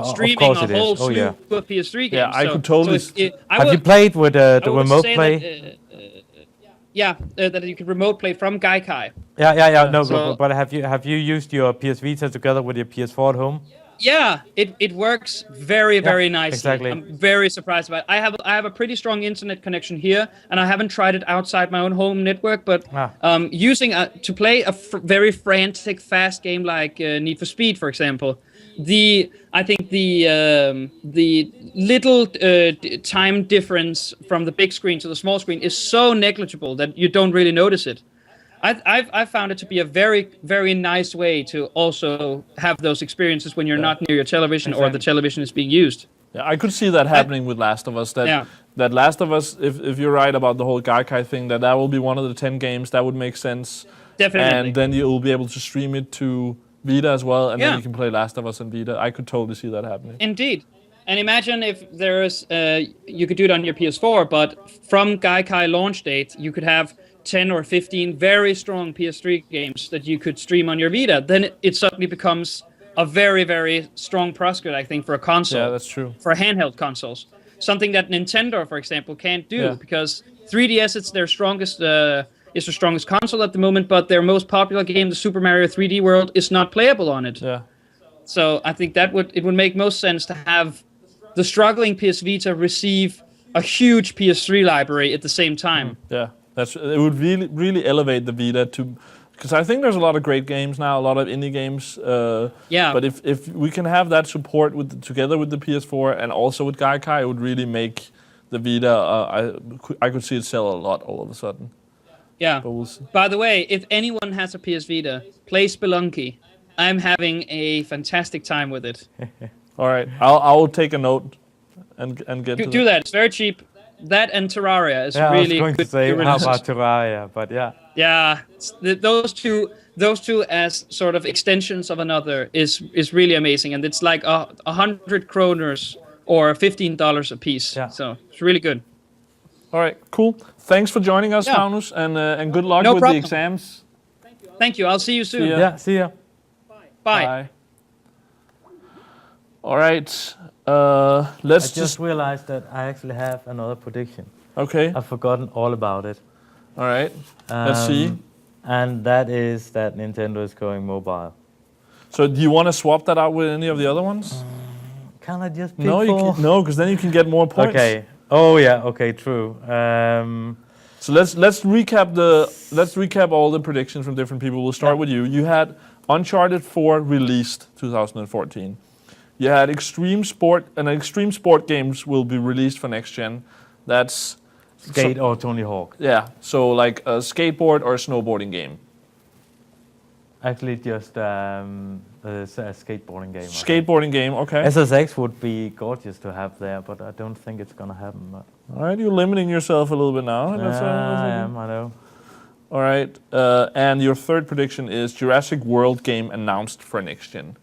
streaming a whole slew of PS3 games. Yeah, I could totally. Have you played with the remote play? That you can remote play from Gaikai. Yeah. No, but have you used your PS Vita together with your PS4 at home? Yeah, it works very nicely. Exactly. I'm very surprised about it. I have a pretty strong internet connection here, and I haven't tried it outside my own home network. But using to play a very frantic, fast game like Need for Speed, for example, I think the little time difference from the big screen to the small screen is so negligible that you don't really notice it. I've found it to be a very, very nice way to also have those experiences when you're not near your television or the television is being used. Yeah, I could see that happening with Last of Us. That Last of Us, if you're right about the whole Gaikai thing, that will be one of the 10 games, that would make sense. Definitely. And then you'll be able to stream it to Vita as well, and then you can play Last of Us on Vita. I could totally see that happening. Indeed. And imagine if there's, you could do it on your PS4, but from Gaikai launch date, you could have 10 or 15 very strong PS3 games that you could stream on your Vita. Then it suddenly becomes a very, very strong prospect, I think, for a console. Yeah, that's true. For handheld consoles. Something that Nintendo, for example, can't do because 3DS is their strongest console at the moment, but their most popular game, the Super Mario 3D World, is not playable on it. Yeah. So I think it would make most sense to have the struggling PS Vita receive a huge PS3 library at the same time. Yeah. It would really elevate the Vita to, because I think there's a lot of great games now, a lot of indie games. Yeah. But if we can have that support together with the PS4 and also with Gaikai, it would really make the Vita. I could see it sell a lot all of a sudden. Yeah. But we'll see. By the way, if anyone has a PS Vita, play Spelunky. I'm having a fantastic time with it. All right, I will take a note and get to Do that. It's very cheap. That and Terraria is really I was going good. to say, how releases. about Terraria? But yeah. Yeah, those two as sort of extensions of another is really amazing, and it's like 100 kroners or $15 a piece. Yeah. So it's really good. All right, cool. Thanks for joining us, Yeah. Magnus, and good luck No with problem. the exams. Thank you. I'll see you soon. See ya. Yeah, see ya. Bye. All right, I let's just realized that I actually have another prediction. Okay. I've forgotten all about it. All right. Let's see. And that is that Nintendo is going mobile. So do you want to swap that out with any of the other ones? Can I just pick No, no, because then you can get more points. Okay. Oh yeah. Okay. True. So let's recap all the predictions from different people. We'll start with you. You had Uncharted 4 released 2014. You had Extreme Sport, and Extreme Sport games will be released for next gen. That's Skate or Tony Hawk. Yeah, so like a skateboard or a snowboarding game. Actually, just a skateboarding game. I think. Skateboarding game, okay. SSX would be gorgeous to have there, but I don't think it's gonna happen. But All right, you're limiting yourself a little bit now. I am. I know. All right, and your third prediction is Jurassic World game announced for next gen.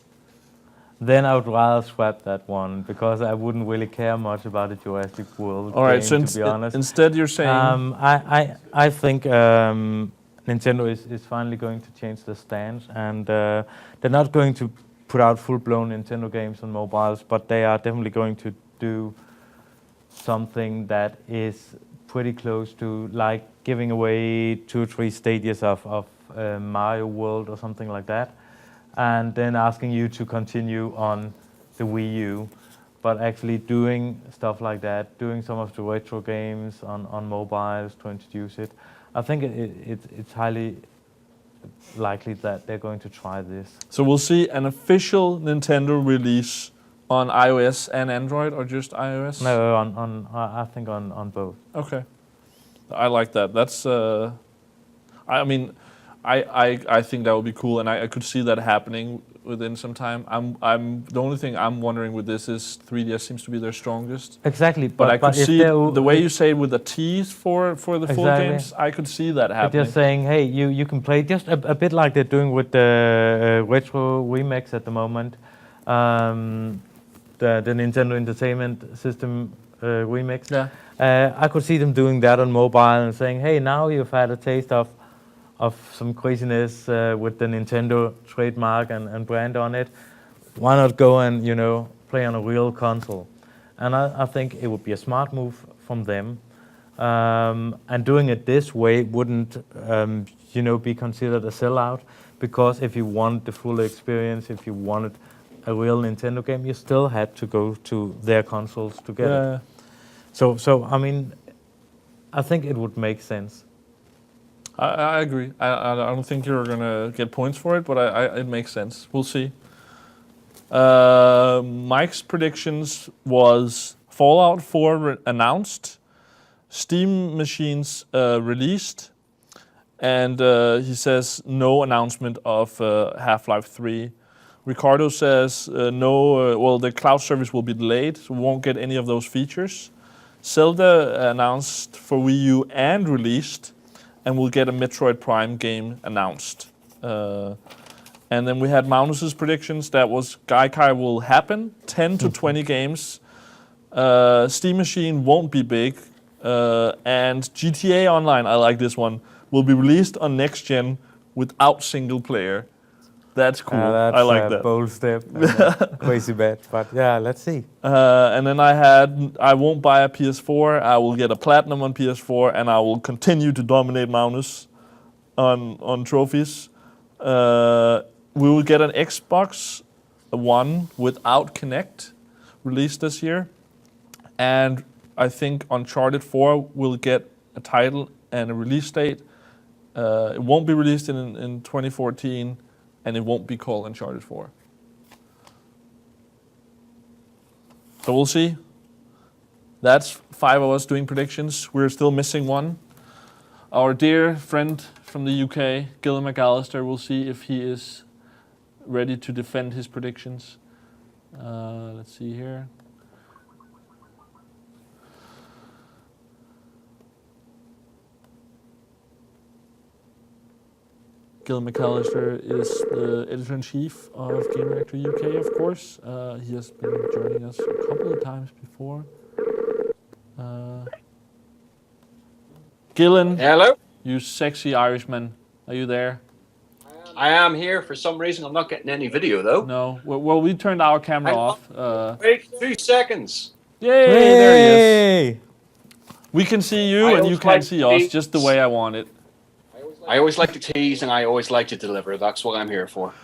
Then I would rather swap that one because I wouldn't really care much about the Jurassic World All right, game, so to be honest. instead you're saying... I think Nintendo is finally going to change the stance, and they're not going to put out full-blown Nintendo games on mobiles, but they are definitely going to do something that is pretty close to like giving away 2 or 3 stages of Mario World or something like that, and then asking you to continue on the Wii U, but actually doing stuff like that, doing some of the retro games on mobiles to introduce it. I think it's highly likely that they're going to try this. So we'll see an official Nintendo release on iOS and Android, or just iOS? No, I think on both. Okay, I like that. That's I mean, I think that would be cool, and I could see that happening within some time. I'm the only thing I'm wondering with this is 3DS seems to be their strongest. Exactly, But I could see the way you say it with the T's for the full games. I could see that happening. They're just saying, hey, you can play just a bit like they're doing with the retro remakes at the moment. The Nintendo Entertainment System remix. Yeah. I could see them doing that on mobile and saying, hey, now you've had a taste of some craziness with the Nintendo trademark and brand on it. Why not go and play on a real console? And I think it would be a smart move from them. And doing it this way wouldn't be considered a sellout, because if you want the full experience, if you wanted a real Nintendo game, you still had to go to their consoles to get it. So I mean, I think it would make sense. I agree. I don't think you're gonna get points for it, but it makes sense. We'll see. Mike's predictions was Fallout 4 announced, Steam machines released, and he says no announcement of Half-Life 3. Ricardo says no. Well, the cloud service will be delayed, so we won't get any of those features. Zelda announced for Wii U and released, and we'll get a Metroid Prime game announced. And then we had Magnus's predictions. That was Gaikai will happen, 10 to 20 games. Steam Machine won't be big. And GTA Online, I like this one, will be released on next gen without single player. That's cool. That's I like that. Bold step, crazy bet, but yeah, let's see. And then I won't buy a PS4. I will get a platinum on PS4, and I will continue to dominate Magnus on trophies. We will get an Xbox One without Kinect released this year, and I think Uncharted 4 will get a title and a release date. It won't be released in 2014, and it won't be called Uncharted 4. So we'll see. That's 5 of us doing predictions. We're still missing one. Our dear friend from the UK, Gillen McAllister, we'll see if he is ready to defend his predictions. Let's see here. Gillen McAllister is the editor-in-chief of Gamereactor UK, of course. He has been joining us a couple of times before. Gillen, Hello? you sexy Irishman, are you there? I am here. For some reason, I'm not getting any video, though. No. Well, we turned our camera off. Wait 2 seconds. Yay, there he is. Hey! We can see you, I and you always can't like see us, these. just the way I want it. I always like to tease, and I always like to deliver. That's what I'm here for.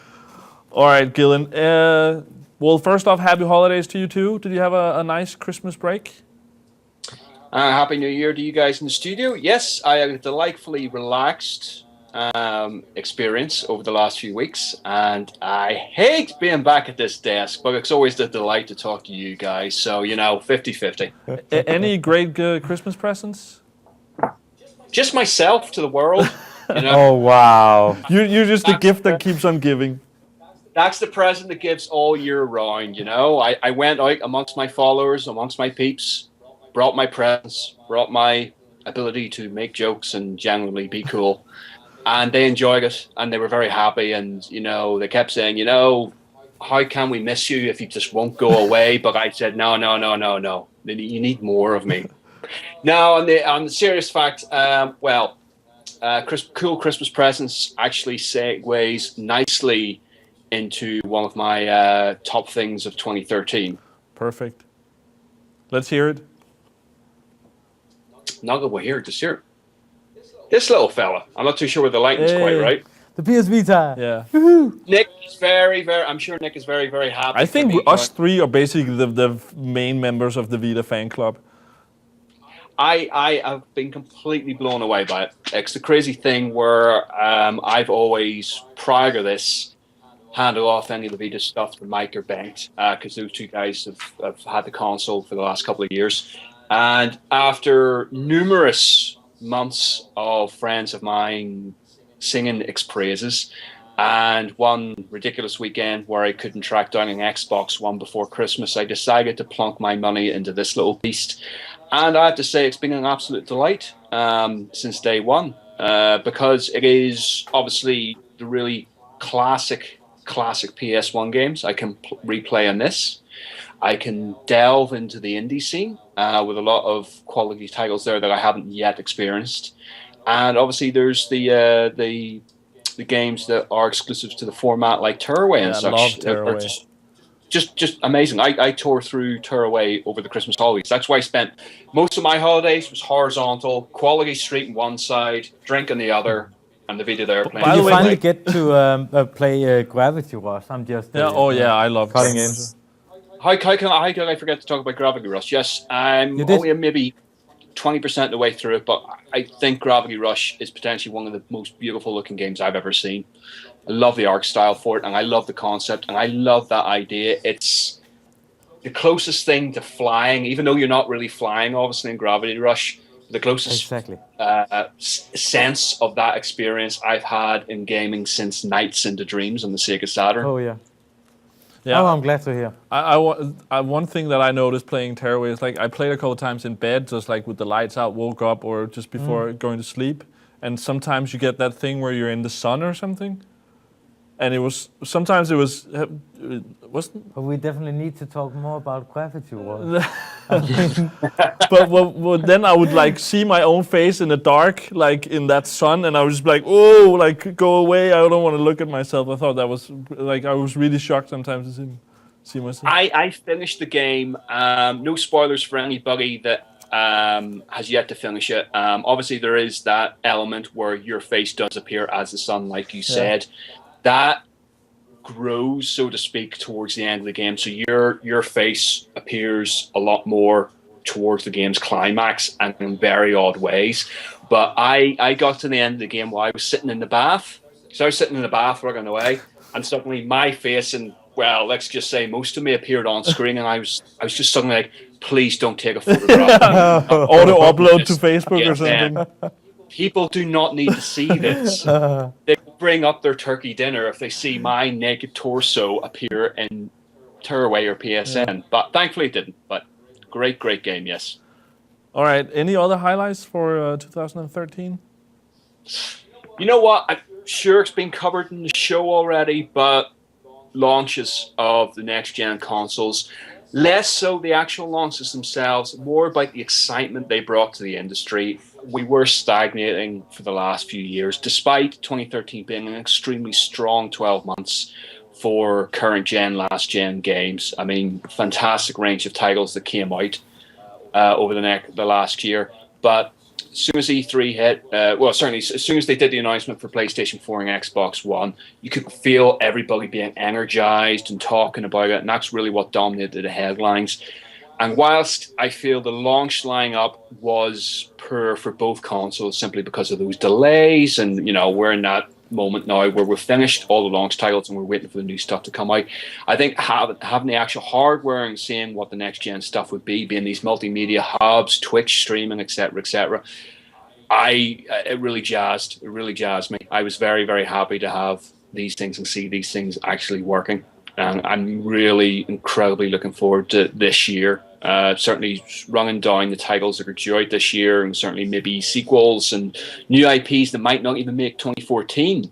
All right, Gillen. Well, first off, happy holidays to you too. Did you have a nice Christmas break? Happy New Year to you guys in the studio. Yes, I had a delightfully relaxed experience over the last few weeks, and I hate being back at this desk, but it's always a delight to talk to you guys. So, 50-50. Any great Christmas presents? Just myself to the world. Oh, wow. You're just the That's gift that fair. keeps on giving. That's the present that gives all year round, I went out amongst my followers, amongst my peeps, brought my presents, brought my ability to make jokes and generally be cool. And they enjoyed it, and they were very happy. And, they kept saying, how can we miss you if you just won't go away? But I said, no. You need more of me. Now, on the serious fact, cool Christmas presents actually segues nicely into one of my top things of 2013. Perfect. Let's hear it. Not that we're here, just here. This little fella. I'm not too sure where the lighting's quite Hey. right. The PS Vita. Yeah. Nick is very, very. I'm sure Nick is very, very happy. I for think me us joining. three are basically the main members of the Vita fan club. I have been completely blown away by it. It's the crazy thing where I've always, prior to this, handed off any of the Vita stuff to Mike or Bengt, because those two guys have had the console for the last couple of years. And after numerous months of friends of mine singing its praises, and one ridiculous weekend where I couldn't track down an Xbox One before Christmas, I decided to plunk my money into this little beast. And I have to say, it's been an absolute delight since day one, because it is obviously the really classic PS1 games. I can replay on this. I can delve into the indie scene with a lot of quality titles there that I haven't yet experienced. And obviously there's the games that are exclusive to the format, like Tearaway and Yeah, I such. love They're Tearaway. just amazing. I tore through Tearaway over the Christmas holidays. That's why I spent most of my holidays was horizontal, quality street on one side, drink on the other, and the Vita there playing. By Did the you way, finally Mike- get to play Gravity Rush? I'm just... Yeah. Oh yeah, I love cutting games. How can I forget to talk about Gravity Rush? Yes, I'm You did. only maybe 20% of the way through it, but I think Gravity Rush is potentially one of the most beautiful looking games I've ever seen. I love the art style for it, and I love the concept, and I love that idea. It's the closest thing to flying, even though you're not really flying, obviously, in Gravity Rush. The closest Exactly. sense of that experience I've had in gaming since Nights into Dreams on the Sega Saturn. Oh, yeah. Yeah. Oh, I'm glad to hear. One thing that I noticed playing Tearaway is like I played a couple times in bed, just like with the lights out, woke up, or just before going to sleep. And sometimes you get that thing where you're in the sun or something. And sometimes it wasn't. But we definitely need to talk more about Gravity Rush. But then I would like see my own face in the dark, like in that sun, and I was just like, oh, like go away! I don't want to look at myself. I thought that was like I was really shocked sometimes to see myself. I finished the game. No spoilers for anybody that has yet to finish it. Obviously, there is that element where your face does appear as the sun, like you said. That grows, so to speak, towards the end of the game. So your face appears a lot more towards the game's climax and in very odd ways. But I got to the end of the game while I was sitting in the bath. So I was sitting in the bath working away, and suddenly my face and, well, let's just say most of me appeared on screen, and I was just suddenly like, please don't take a photograph. Auto upload to Facebook or something. People do not need to see this. They bring up their turkey dinner if they see my naked torso appear in Tearaway or PSN. But thankfully it didn't. But great game, yes. All right. Any other highlights for 2013? You know what? I'm sure it's been covered in the show already, but launches of the next-gen consoles, less so the actual launches themselves, more about the excitement they brought to the industry. We were stagnating for the last few years, despite 2013 being an extremely strong 12 months for current-gen, last-gen games. I mean, fantastic range of titles that came out over the last year. But as soon as E3 hit, certainly as soon as they did the announcement for PlayStation 4 and Xbox One, you could feel everybody being energized and talking about it, and that's really what dominated the headlines. And whilst I feel the launch lineup was poor for both consoles simply because of those delays, and we're in that moment now where we've finished all the launch titles and we're waiting for the new stuff to come out, I think having the actual hardware and seeing what the next gen stuff would be, being these multimedia hubs, Twitch streaming, etc., it really jazzed me. I was very, very happy to have these things and see these things actually working. And I'm really incredibly looking forward to this year. Certainly running down the titles that are due out this year, and certainly maybe sequels and new IPs that might not even make 2014.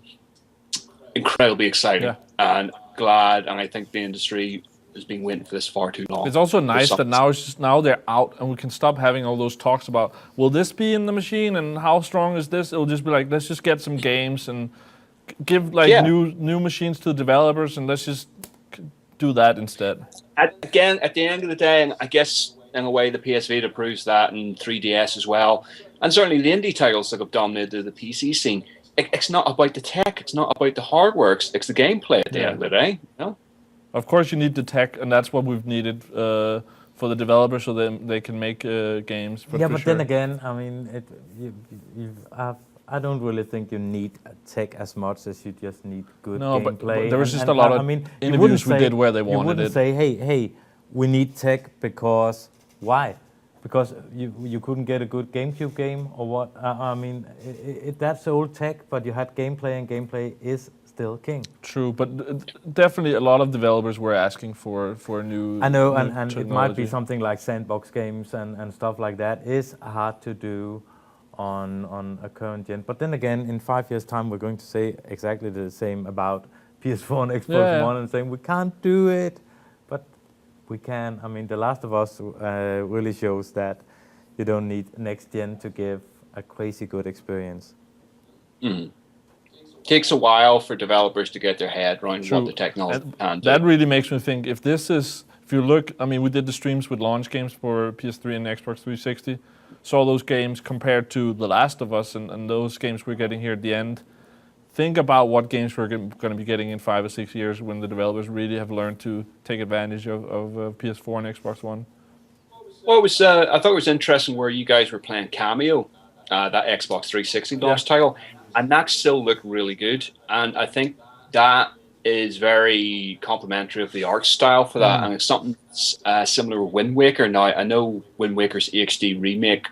Incredibly exciting and glad, and I think the industry has been waiting for this far too long. It's also nice that now they're out and we can stop having all those talks about, will this be in the machine and how strong is this? It'll just be like, let's just get some games and give new machines to the developers, and let's just do that instead. At the end of the day, and I guess in a way the PS Vita proves that, and 3DS as well, and certainly the indie titles that have dominated the PC scene, it's not about the tech, it's not about the hardware, it's the gameplay at the end of the day. Of course you need the tech, and that's what we've needed for the developers, so they can make games. But then again, I mean, I don't really think you need tech as much as you just need good gameplay. But there was just a lot of interviews we did where they wanted it. You wouldn't say, hey, we need tech because why? Because you couldn't get a good GameCube game or what? I mean, that's old tech, but you had gameplay, and gameplay is still king. True, but definitely a lot of developers were asking for new. I know, and it might be something like sandbox games and stuff like that is hard to do on a current gen. But then again, in 5 years' time, we're going to say exactly the same about PS4 and Xbox One, and saying we can't do it, but we can. I mean, The Last of Us really shows that you don't need next gen to give a crazy good experience. Takes a while for developers to get their head around what the technology can do. That really makes me think, if you look, I mean, we did the streams with launch games for PS3 and Xbox 360, saw those games compared to The Last of Us and those games we're getting here at the end. Think about what games we're going to be getting in 5 or 6 years when the developers really have learned to take advantage of PS4 and Xbox One. Well, I thought it was interesting where you guys were playing Cameo, that Xbox 360 launch title, and that still looked really good. And I think that is very complimentary of the art style for that, and it's something similar with Wind Waker. Now, I know Wind Waker's HD remake,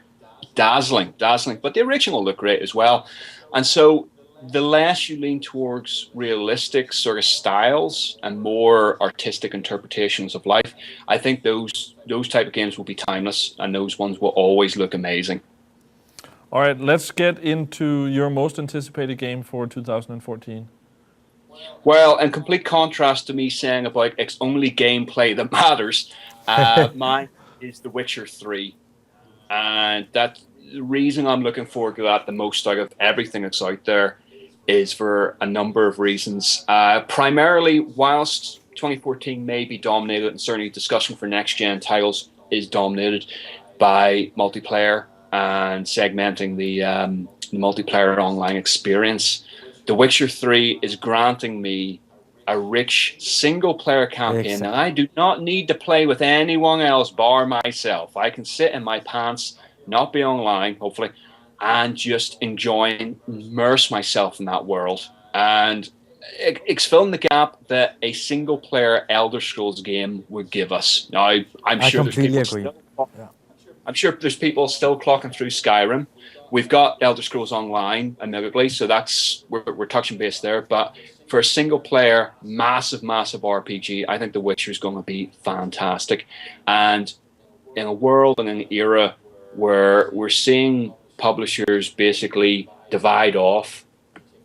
dazzling, but the original looked great as well. And so the less you lean towards realistic sort of styles and more artistic interpretations of life, I think those type of games will be timeless, and those ones will always look amazing. All right, let's get into your most anticipated game for 2014. Well, in complete contrast to me saying about it's only gameplay that matters, mine is The Witcher 3. And that's the reason I'm looking forward to that the most out of everything that's out there is for a number of reasons. Primarily, whilst 2014 may be dominated, and certainly discussion for next-gen titles is dominated by multiplayer and segmenting the multiplayer online experience, The Witcher 3 is granting me a rich single-player campaign, and I do not need to play with anyone else bar myself. I can sit in my pants, not be online, hopefully, and just immerse myself in that world. And it's filling the gap that a single-player Elder Scrolls game would give us. Now, I'm sure there's people I'm sure there's people still clocking through Skyrim. We've got Elder Scrolls Online, admittedly, so that's we're touching base there. But for a single-player, massive RPG, I think The Witcher is going to be fantastic. And in a world and an era where we're seeing publishers basically divide off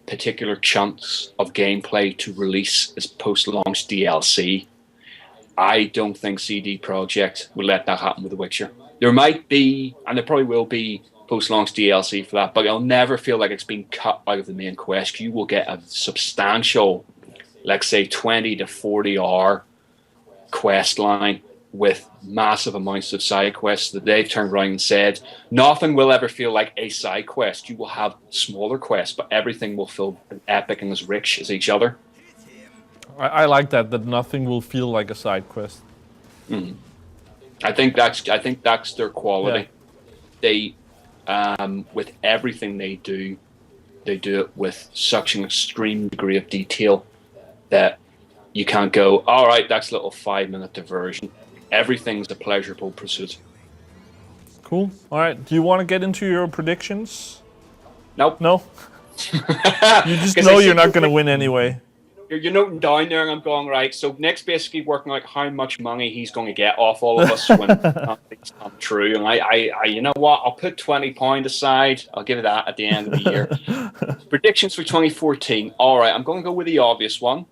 particular chunks of gameplay to release as post-launch DLC, I don't think CD Projekt will let that happen with The Witcher. There might be, and there probably will be, post-launch DLC for that, but it'll never feel like it's been cut out of the main quest. You will get a substantial, let's say, 20 to 40 hour quest line with massive amounts of side quests that they've turned around and said, nothing will ever feel like a side quest. You will have smaller quests, but everything will feel as epic and as rich as each other. I like that nothing will feel like a side quest. Mm. I think that's their quality. Yeah. They, with everything they do it with such an extreme degree of detail that you can't go, all right, that's a little 5-minute diversion. Everything's a pleasurable pursuit. Cool. All right. Do you want to get into your predictions? Nope. No? You just know you're not going to win anyway. You're noting down there, and I'm going, right, so Nick's basically working out how much money he's going to get off all of us when things come true. And I, you know what, I'll put £20 aside. I'll give it that at the end of the year. Predictions for 2014. All right, I'm going to go with the obvious one.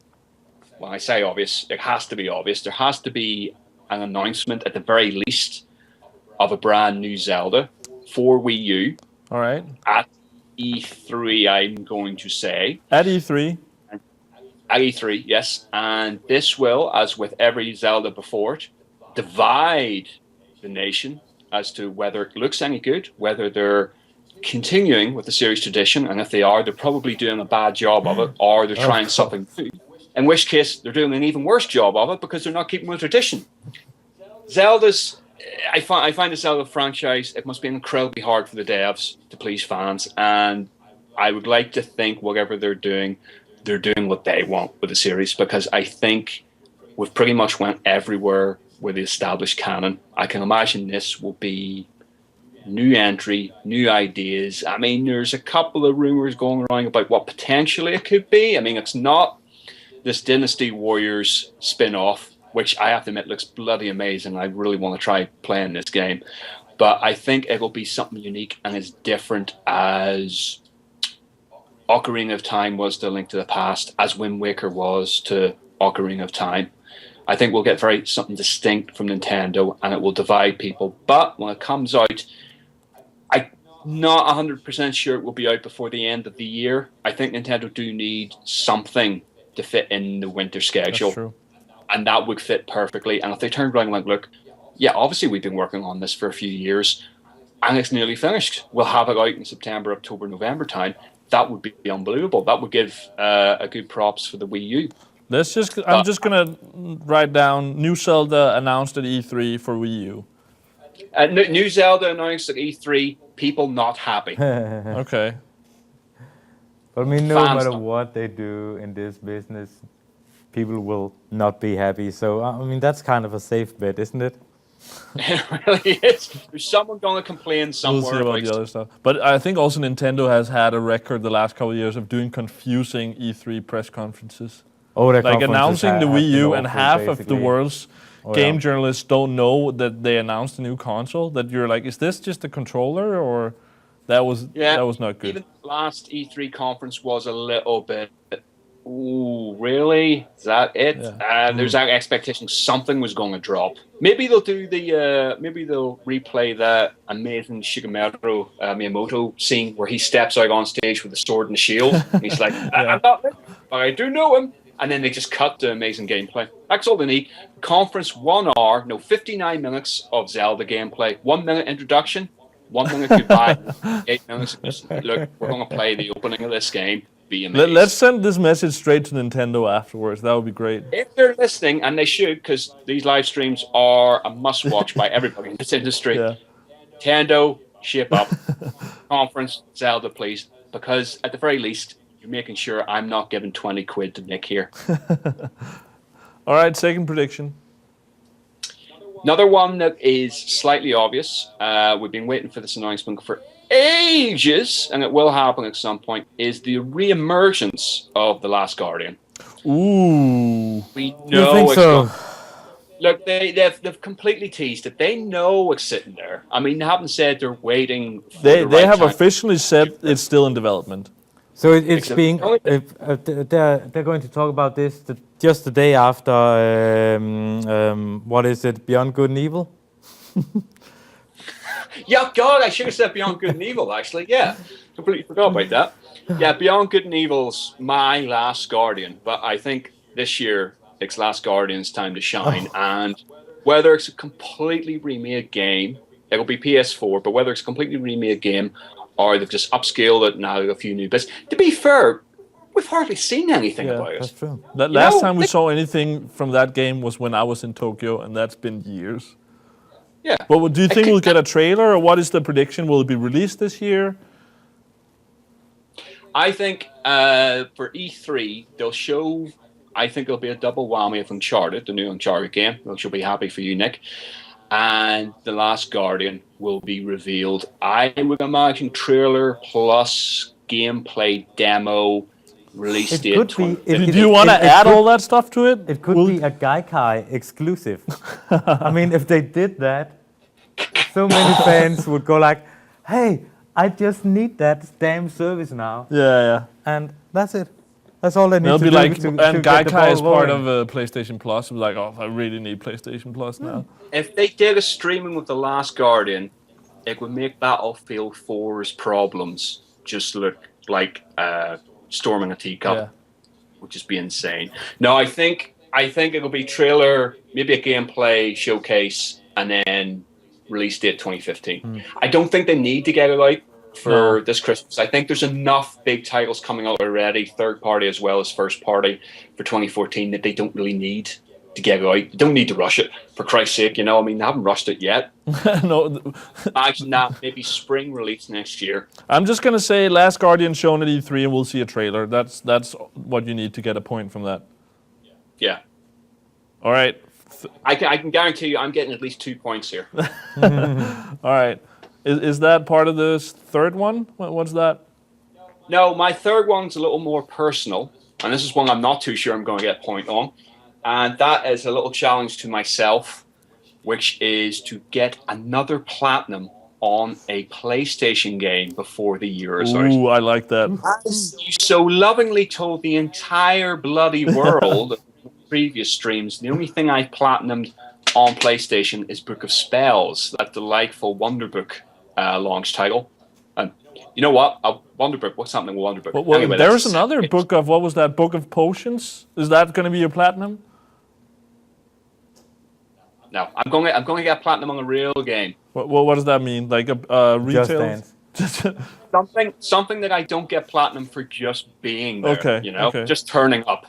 When I say obvious, it has to be obvious. There has to be an announcement, at the very least, of a brand new Zelda for Wii U. All right. At E3, I'm going to say. At E3. At E3, yes. And this will, as with every Zelda before it, divide the nation as to whether it looks any good, whether they're continuing with the series tradition, and if they are, they're probably doing a bad job of it, or they're trying something new. In which case, they're doing an even worse job of it because they're not keeping with tradition. Zelda's, I find the Zelda franchise, it must be incredibly hard for the devs to please fans, and I would like to think whatever they're doing what they want with the series, because I think we've pretty much went everywhere with the established canon. I can imagine this will be new entry, new ideas. I mean, there's a couple of rumors going around about what potentially it could be. I mean, it's not this Dynasty Warriors spin-off, which I have to admit looks bloody amazing. I really want to try playing this game. But I think it will be something unique and as different as Ocarina of Time was to Link to the Past, as Wind Waker was to Ocarina of Time. I think we'll get something distinct from Nintendo, and it will divide people. But when it comes out, I'm not 100% sure it will be out before the end of the year. I think Nintendo do need something to fit in the winter schedule. That's true. And that would fit perfectly. And if they turned around and went, look, yeah, obviously we've been working on this for a few years, and it's nearly finished. We'll have it out in September, October, November time. That would be unbelievable. That would give a good props for the Wii U. I'm just gonna write down new Zelda announced at E3 for Wii U. New Zelda announced at E3. People not happy. Okay. But I mean, no matter what they do in this business, people will not be happy. So I mean, that's kind of a safe bet, isn't it? It really is. There's someone going to complain somewhere. We'll see about the other stuff. But I think also Nintendo has had a record the last couple of years of doing confusing E3 press conferences. Oh, like announcing the Wii U, and half of the world's game journalists don't know that they announced a new console. That you're like, is this just a controller, or that was not good. Even the last E3 conference was a little bit. Ooh, really? Is that it? Yeah. There's that expectation something was going to drop. Maybe they'll do maybe they'll replay that amazing Shigeru Miyamoto scene where he steps out on stage with a sword and a shield. And he's like, I'm not it, but I do know him. And then they just cut to amazing gameplay. That's all they need. Conference 1 hour, 59 minutes of Zelda gameplay. 1 minute introduction, 1 minute goodbye, 8 minutes. Look, we're going to play the opening of this game. Let's send this message straight to Nintendo afterwards. That would be great. If they're listening, and they should, because these live streams are a must-watch by everybody in this industry. Yeah. Nintendo, shape up. Conference, Zelda, please. Because at the very least, you're making sure I'm not giving 20 quid to Nick here. All right, second prediction. Another one that is slightly obvious, we've been waiting for this announcement for ages, and it will happen at some point, is the re-emergence of The Last Guardian. Ooh. We know You think it's so? Look, they've completely teased it. They know it's sitting there. I mean, they haven't said they're waiting for They the right have time. officially said it's still in development. So it's Except- being. They're going to talk about this just the day after. What is it? Beyond Good and Evil. Yeah, God, I should have said Beyond Good and Evil, actually. Yeah, completely forgot about that. Yeah, Beyond Good and Evil's my Last Guardian, but I think this year it's Last Guardian's time to shine. And whether it's a completely remade game, it'll be PS4, but whether it's a completely remade game or they've just upscaled it now, a few new bits. To be fair, we've hardly seen anything Yeah, about That's it. true. Last time we saw anything from that game was when I was in Tokyo, and that's been years. Yeah. Well, do you think we'll get a trailer, or what is the prediction? Will it be released this year? I think for E3, they'll show, I think it'll be a double whammy of Uncharted, the new Uncharted game, which will be happy for you, Nick. And The Last Guardian will be revealed. I would imagine trailer plus gameplay demo release It date. could be. Do you want to add all that stuff to it? It could be a Gaikai exclusive. I mean, if they did that, so many fans would go like, "Hey, I just need that damn service now," Yeah. and that's it. That's all they need It'll to be do like, to and get the Gaikai ball is part rolling. of PlayStation Plus. It'll be like, oh, I really need PlayStation Plus now. If they did a streaming with The Last Guardian, it would make Battlefield 4's problems just look like storming a teacup, Yeah. which is be insane. No, I think it'll be trailer, maybe a gameplay showcase, and then release date 2015. I don't think they need to get it out for this Christmas. I think there's enough big titles coming out already, third party as well as first party, for 2014 that they don't really need to get it out. You don't need to rush it, for Christ's sake. You know, I mean, they haven't rushed it yet. No, Imagine that, maybe spring release next year. I'm just gonna say Last Guardian shown at E3, and we'll see a trailer. That's what you need to get a point from that. Yeah. All right. I can guarantee you I'm getting at least 2 points here. All right. Is that part of this third one? What's that? No, my third one's a little more personal, and this is one I'm not too sure I'm going to get a point on. And that is a little challenge to myself, which is to get another platinum on a PlayStation game before the year is out. Ooh, I like that. As you so lovingly told the entire bloody world in previous streams, the only thing I've platinumed on PlayStation is Book of Spells, that delightful Wonderbook launch title. And you know what? Wonderbook, what's happening with Wonderbook? Well, Anyway, there's that's- another book of, what was that? Book of Potions? Is that going to be your platinum? No, I'm going to get platinum on a real game. What does that mean? Like a Just retail? Dance. Something that I don't get platinum for just being there. Okay, You know, okay. just turning up.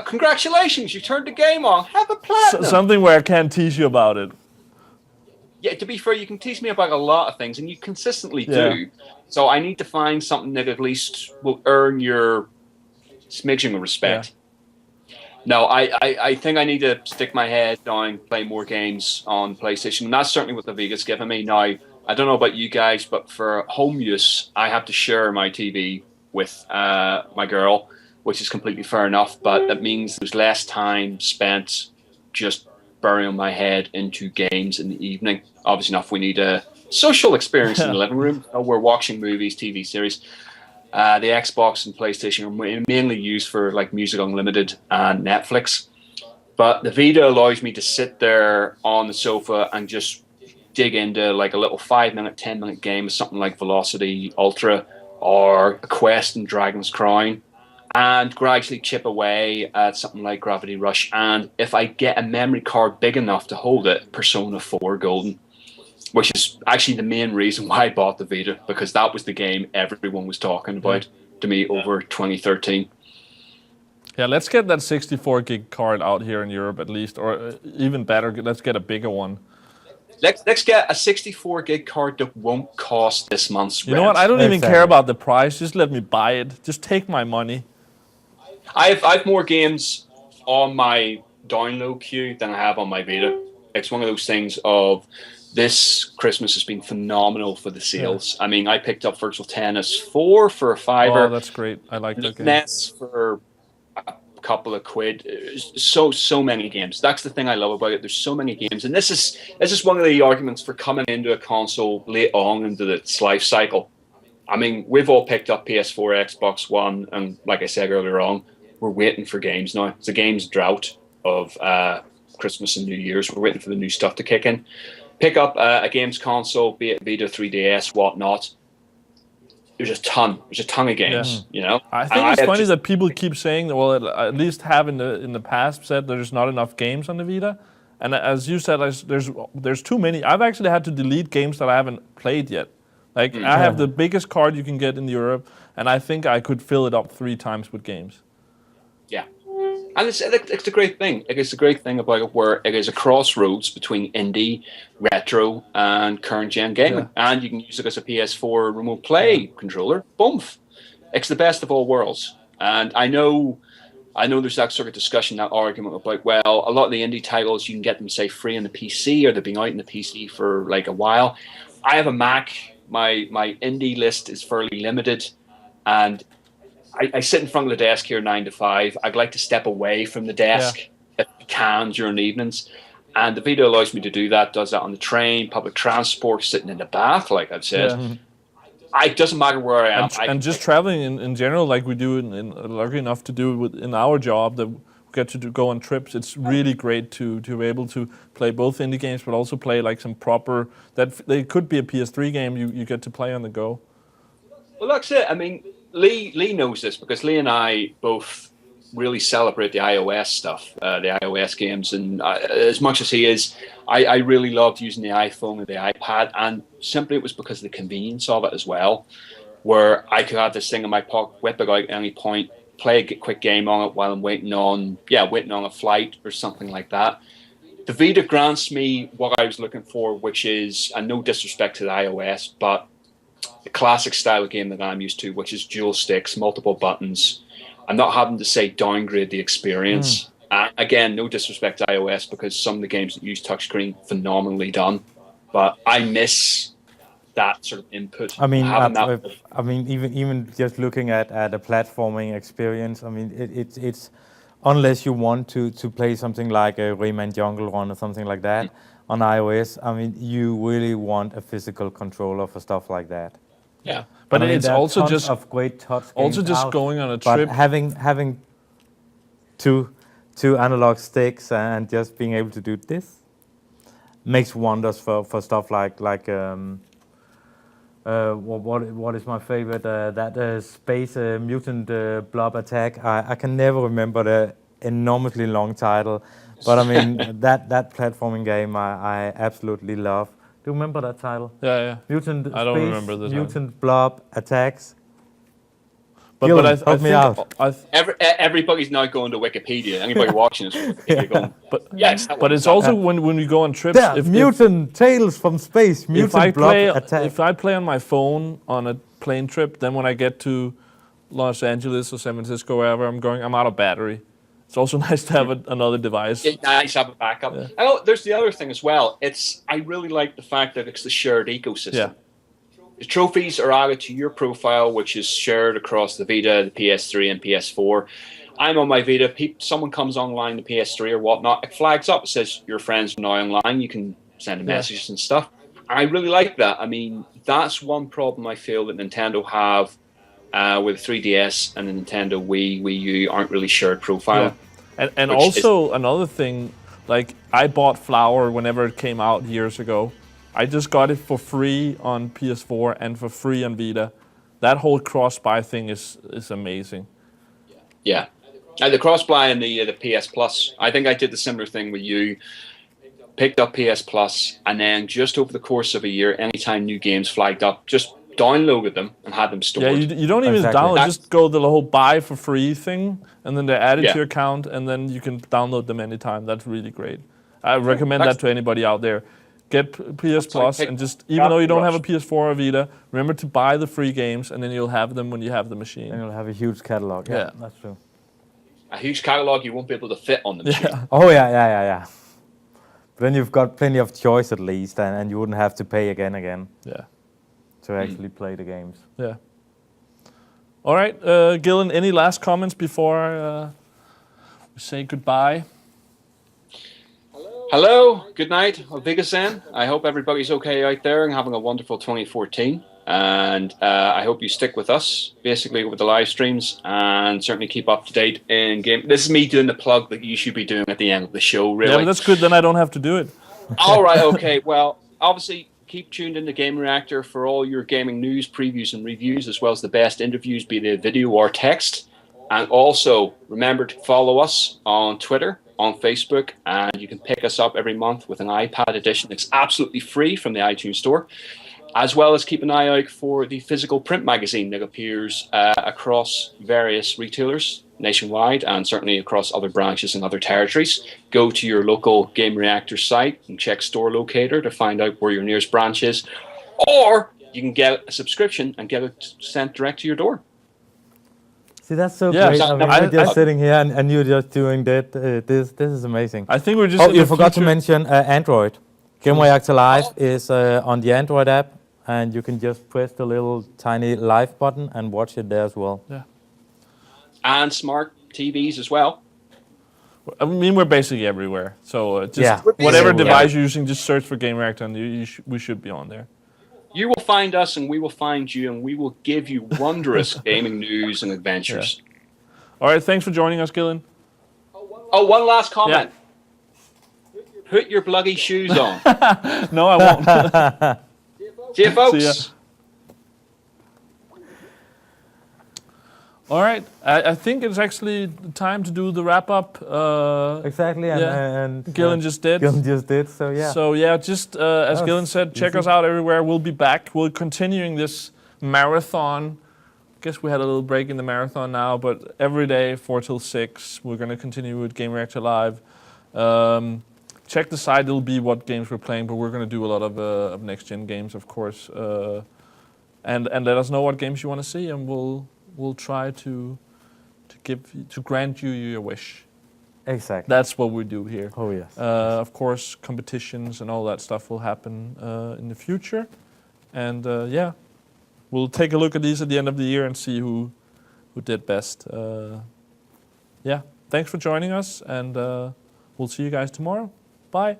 Congratulations, you turned the game on. Have a platinum. Something where I can't tease you about it. Yeah, to be fair, you can teach me about a lot of things, and you consistently Yeah. do. So I need to find something that at least will earn your smidgen of respect. No, I think I need to stick my head down, play more games on PlayStation, and that's certainly what the Vega's given me. Now, I don't know about you guys, but for home use, I have to share my TV with my girl, which is completely fair enough, but that means there's less time spent just burying my head into games in the evening. Obviously enough, we need a social experience in the living room. We're watching movies, TV series. The Xbox and PlayStation are mainly used for like Music Unlimited and Netflix. But the Vita allows me to sit there on the sofa and just dig into like a little 5-minute, 10-minute game of something like Velocity Ultra or a quest in Dragon's Crown, and gradually chip away at something like Gravity Rush. And if I get a memory card big enough to hold it, Persona 4 Golden, which is actually the main reason why I bought the Vita, because that was the game everyone was talking about to me over 2013. Yeah, let's get that 64 gig card out here in Europe at least, or even better, let's get a bigger one. Let's get a 64 gig card that won't cost this month's You know what? rent. I don't even Exactly. care about the price. Just let me buy it. Just take my money. I've more games on my download queue than I have on my Vita. It's one of those things of this Christmas has been phenomenal for the sales. I mean, I picked up Virtual Tennis 4 for a $5. Oh, that's great. I like that game. NES for a couple of quid. So many games. That's the thing I love about it. There's so many games, and this is one of the arguments for coming into a console late on into its life cycle. I mean, we've all picked up PS4, Xbox One, and like I said earlier on, we're waiting for games now. It's a games drought of Christmas and New Year's. We're waiting for the new stuff to kick in. Pick up a games console, be it Vita, 3DS, whatnot. There's a ton of games, you know. I think it's funny that people keep saying that. Well, at least have in the past said there's not enough games on the Vita, and as you said, there's too many. I've actually had to delete games that I haven't played yet. Like I have the biggest card you can get in Europe, and I think I could fill it up 3 times with games. Yeah. And it's a great thing. It's a great thing about it where it is a crossroads between indie, retro, and current gen gaming. Yeah. And you can use it as a PS4 remote play controller. Boom. It's the best of all worlds. And I know there's that sort of discussion, that argument about, well, a lot of the indie titles, you can get them, say, free on the PC, or they've been out in the PC for like a while. I have a Mac. My indie list is fairly limited. And I sit in front of the desk here 9 to 5. I'd like to step away from the desk if I can during the evenings. And the Vita allows me to do that, does that on the train, public transport, sitting in the bath, like I've said. Yeah. It doesn't matter where I am. And just traveling in general, like we do, lucky enough to do in our job, that we get to go on trips. It's really great to be able to play both indie games, but also play like some proper, that they could be a PS3 game you get to play on the go. Well, that's it. I mean, Lee knows this because Lee and I both really celebrate the iOS stuff, the iOS games, and as much as he is, I really loved using the iPhone and the iPad, and simply it was because of the convenience of it as well, where I could have this thing in my pocket, whip it out at any point, play a quick game on it while I'm waiting on a flight or something like that. The Vita grants me what I was looking for, which is, and no disrespect to the iOS, but the classic style of game that I'm used to, which is dual sticks, multiple buttons. I'm not having to say downgrade the experience. Again, no disrespect to iOS, because some of the games that use touchscreen, phenomenally done. But I miss that sort of input. I mean, even just looking at a platforming experience. I mean, it's unless you want to play something like a Rayman Jungle Run or something like that on iOS. I mean, you really want a physical controller for stuff like that. Yeah, but it's also just of great touch. Also, just out, going on a trip. But having two analog sticks and just being able to do this makes wonders for stuff like what is my favorite? That space mutant blob attack. I can never remember the enormously long title, but I mean that platforming game I absolutely love. Do you remember that title? Yeah. Mutant I don't remember the title. Mutant blob attacks. But Gillen, I help me out. Everybody's now going to Wikipedia. Anybody watching this, going, but yes. But it's also when we go on trips. Mutant tales from space. Mutant blob attack. If I play on my phone on a plane trip, then when I get to Los Angeles or San Francisco, wherever I'm going, I'm out of battery. It's also nice to have another device. It's nice to have a backup. Yeah. Oh, there's the other thing as well. I really like the fact that it's the shared ecosystem. Yeah. The trophies are added to your profile, which is shared across the Vita, the PS3, and PS4. I'm on my Vita. Someone comes online, the PS3 or whatnot, it flags up. It says your friends are now online. You can send messages and stuff. I really like that. I mean, that's one problem I feel that Nintendo have with 3DS and the Nintendo Wii U aren't really shared profile. Yeah. And also another thing, like I bought Flower whenever it came out years ago. I just got it for free on PS4 and for free on Vita. That whole cross-buy thing is amazing. Yeah. And the cross-buy and the PS Plus, I think I did the similar thing with you. Picked up PS Plus, and then just over the course of a year, anytime new games flagged up, just downloaded them and had them stored. Yeah, you don't even download, just go the whole buy for free thing, and then they're added to your account, and then you can download them anytime. That's really great. I recommend that to anybody out there. get PS Plus and just, even though you don't have a PS4 or Vita, remember to buy the free games, and then you'll have them when you have the machine. And you'll have a huge catalog. Yeah, that's true. A huge catalog you won't be able to fit on the machine. Yeah. Oh yeah. But then you've got plenty of choice at least, and you wouldn't have to pay again. Yeah. To actually play the games. Yeah. All right, Gillen, any last comments before we say goodbye? Hello, good night, Vigesen. I hope everybody's okay out there and having a wonderful 2014. And I hope you stick with us, basically, with the live streams, and certainly keep up to date in game. This is me doing the plug that you should be doing at the end of the show, really. Yeah, but that's good, then I don't have to do it. All right, okay. Well, obviously, keep tuned into Gamereactor for all your gaming news, previews, and reviews, as well as the best interviews, be they video or text. And also, remember to follow us on Twitter, on Facebook, and you can pick us up every month with an iPad edition. It's absolutely free from the iTunes Store, as well as keep an eye out for the physical print magazine that appears across various retailers nationwide and certainly across other branches and other territories. Go to your local Gamereactor site and check Store Locator to find out where your nearest branch is, or you can get a subscription and get it sent direct to your door. See, that's so great. I mean, we're just sitting here and you're just doing that. This is amazing. I think we're just. Oh, you forgot to mention Android. Gamereactor Live is on the Android app, and you can just press the little tiny live button and watch it there as well. Yeah. And smart TVs as well. I mean, we're basically everywhere. So just whatever device you're using, just search for Gamereactor, and we should be on there. You will find us, and we will find you, and we will give you wondrous gaming news and adventures. Yeah. All right, thanks for joining us, Gillen. Oh, one last comment. Yeah. Put your bloody shoes on. No, I won't. See you, folks. See ya. All right, I think it's actually time to do the wrap up. Exactly, and Gillen just did. Gillen just did, so yeah. So yeah, just as Gillen said, check us out everywhere. We'll be back. We're continuing this marathon. I guess we had a little break in the marathon now, but every day, 4 till 6, we're going to continue with Gamereactor Live. Check the site, it'll be what games we're playing, but we're going to do a lot of next-gen games, of course. And let us know what games you want to see, and we'll try to grant you your wish. Exactly. That's what we do here. Oh yes. Of course, competitions and all that stuff will happen in the future, and we'll take a look at these at the end of the year and see who did best. Thanks for joining us, and we'll see you guys tomorrow. Bye.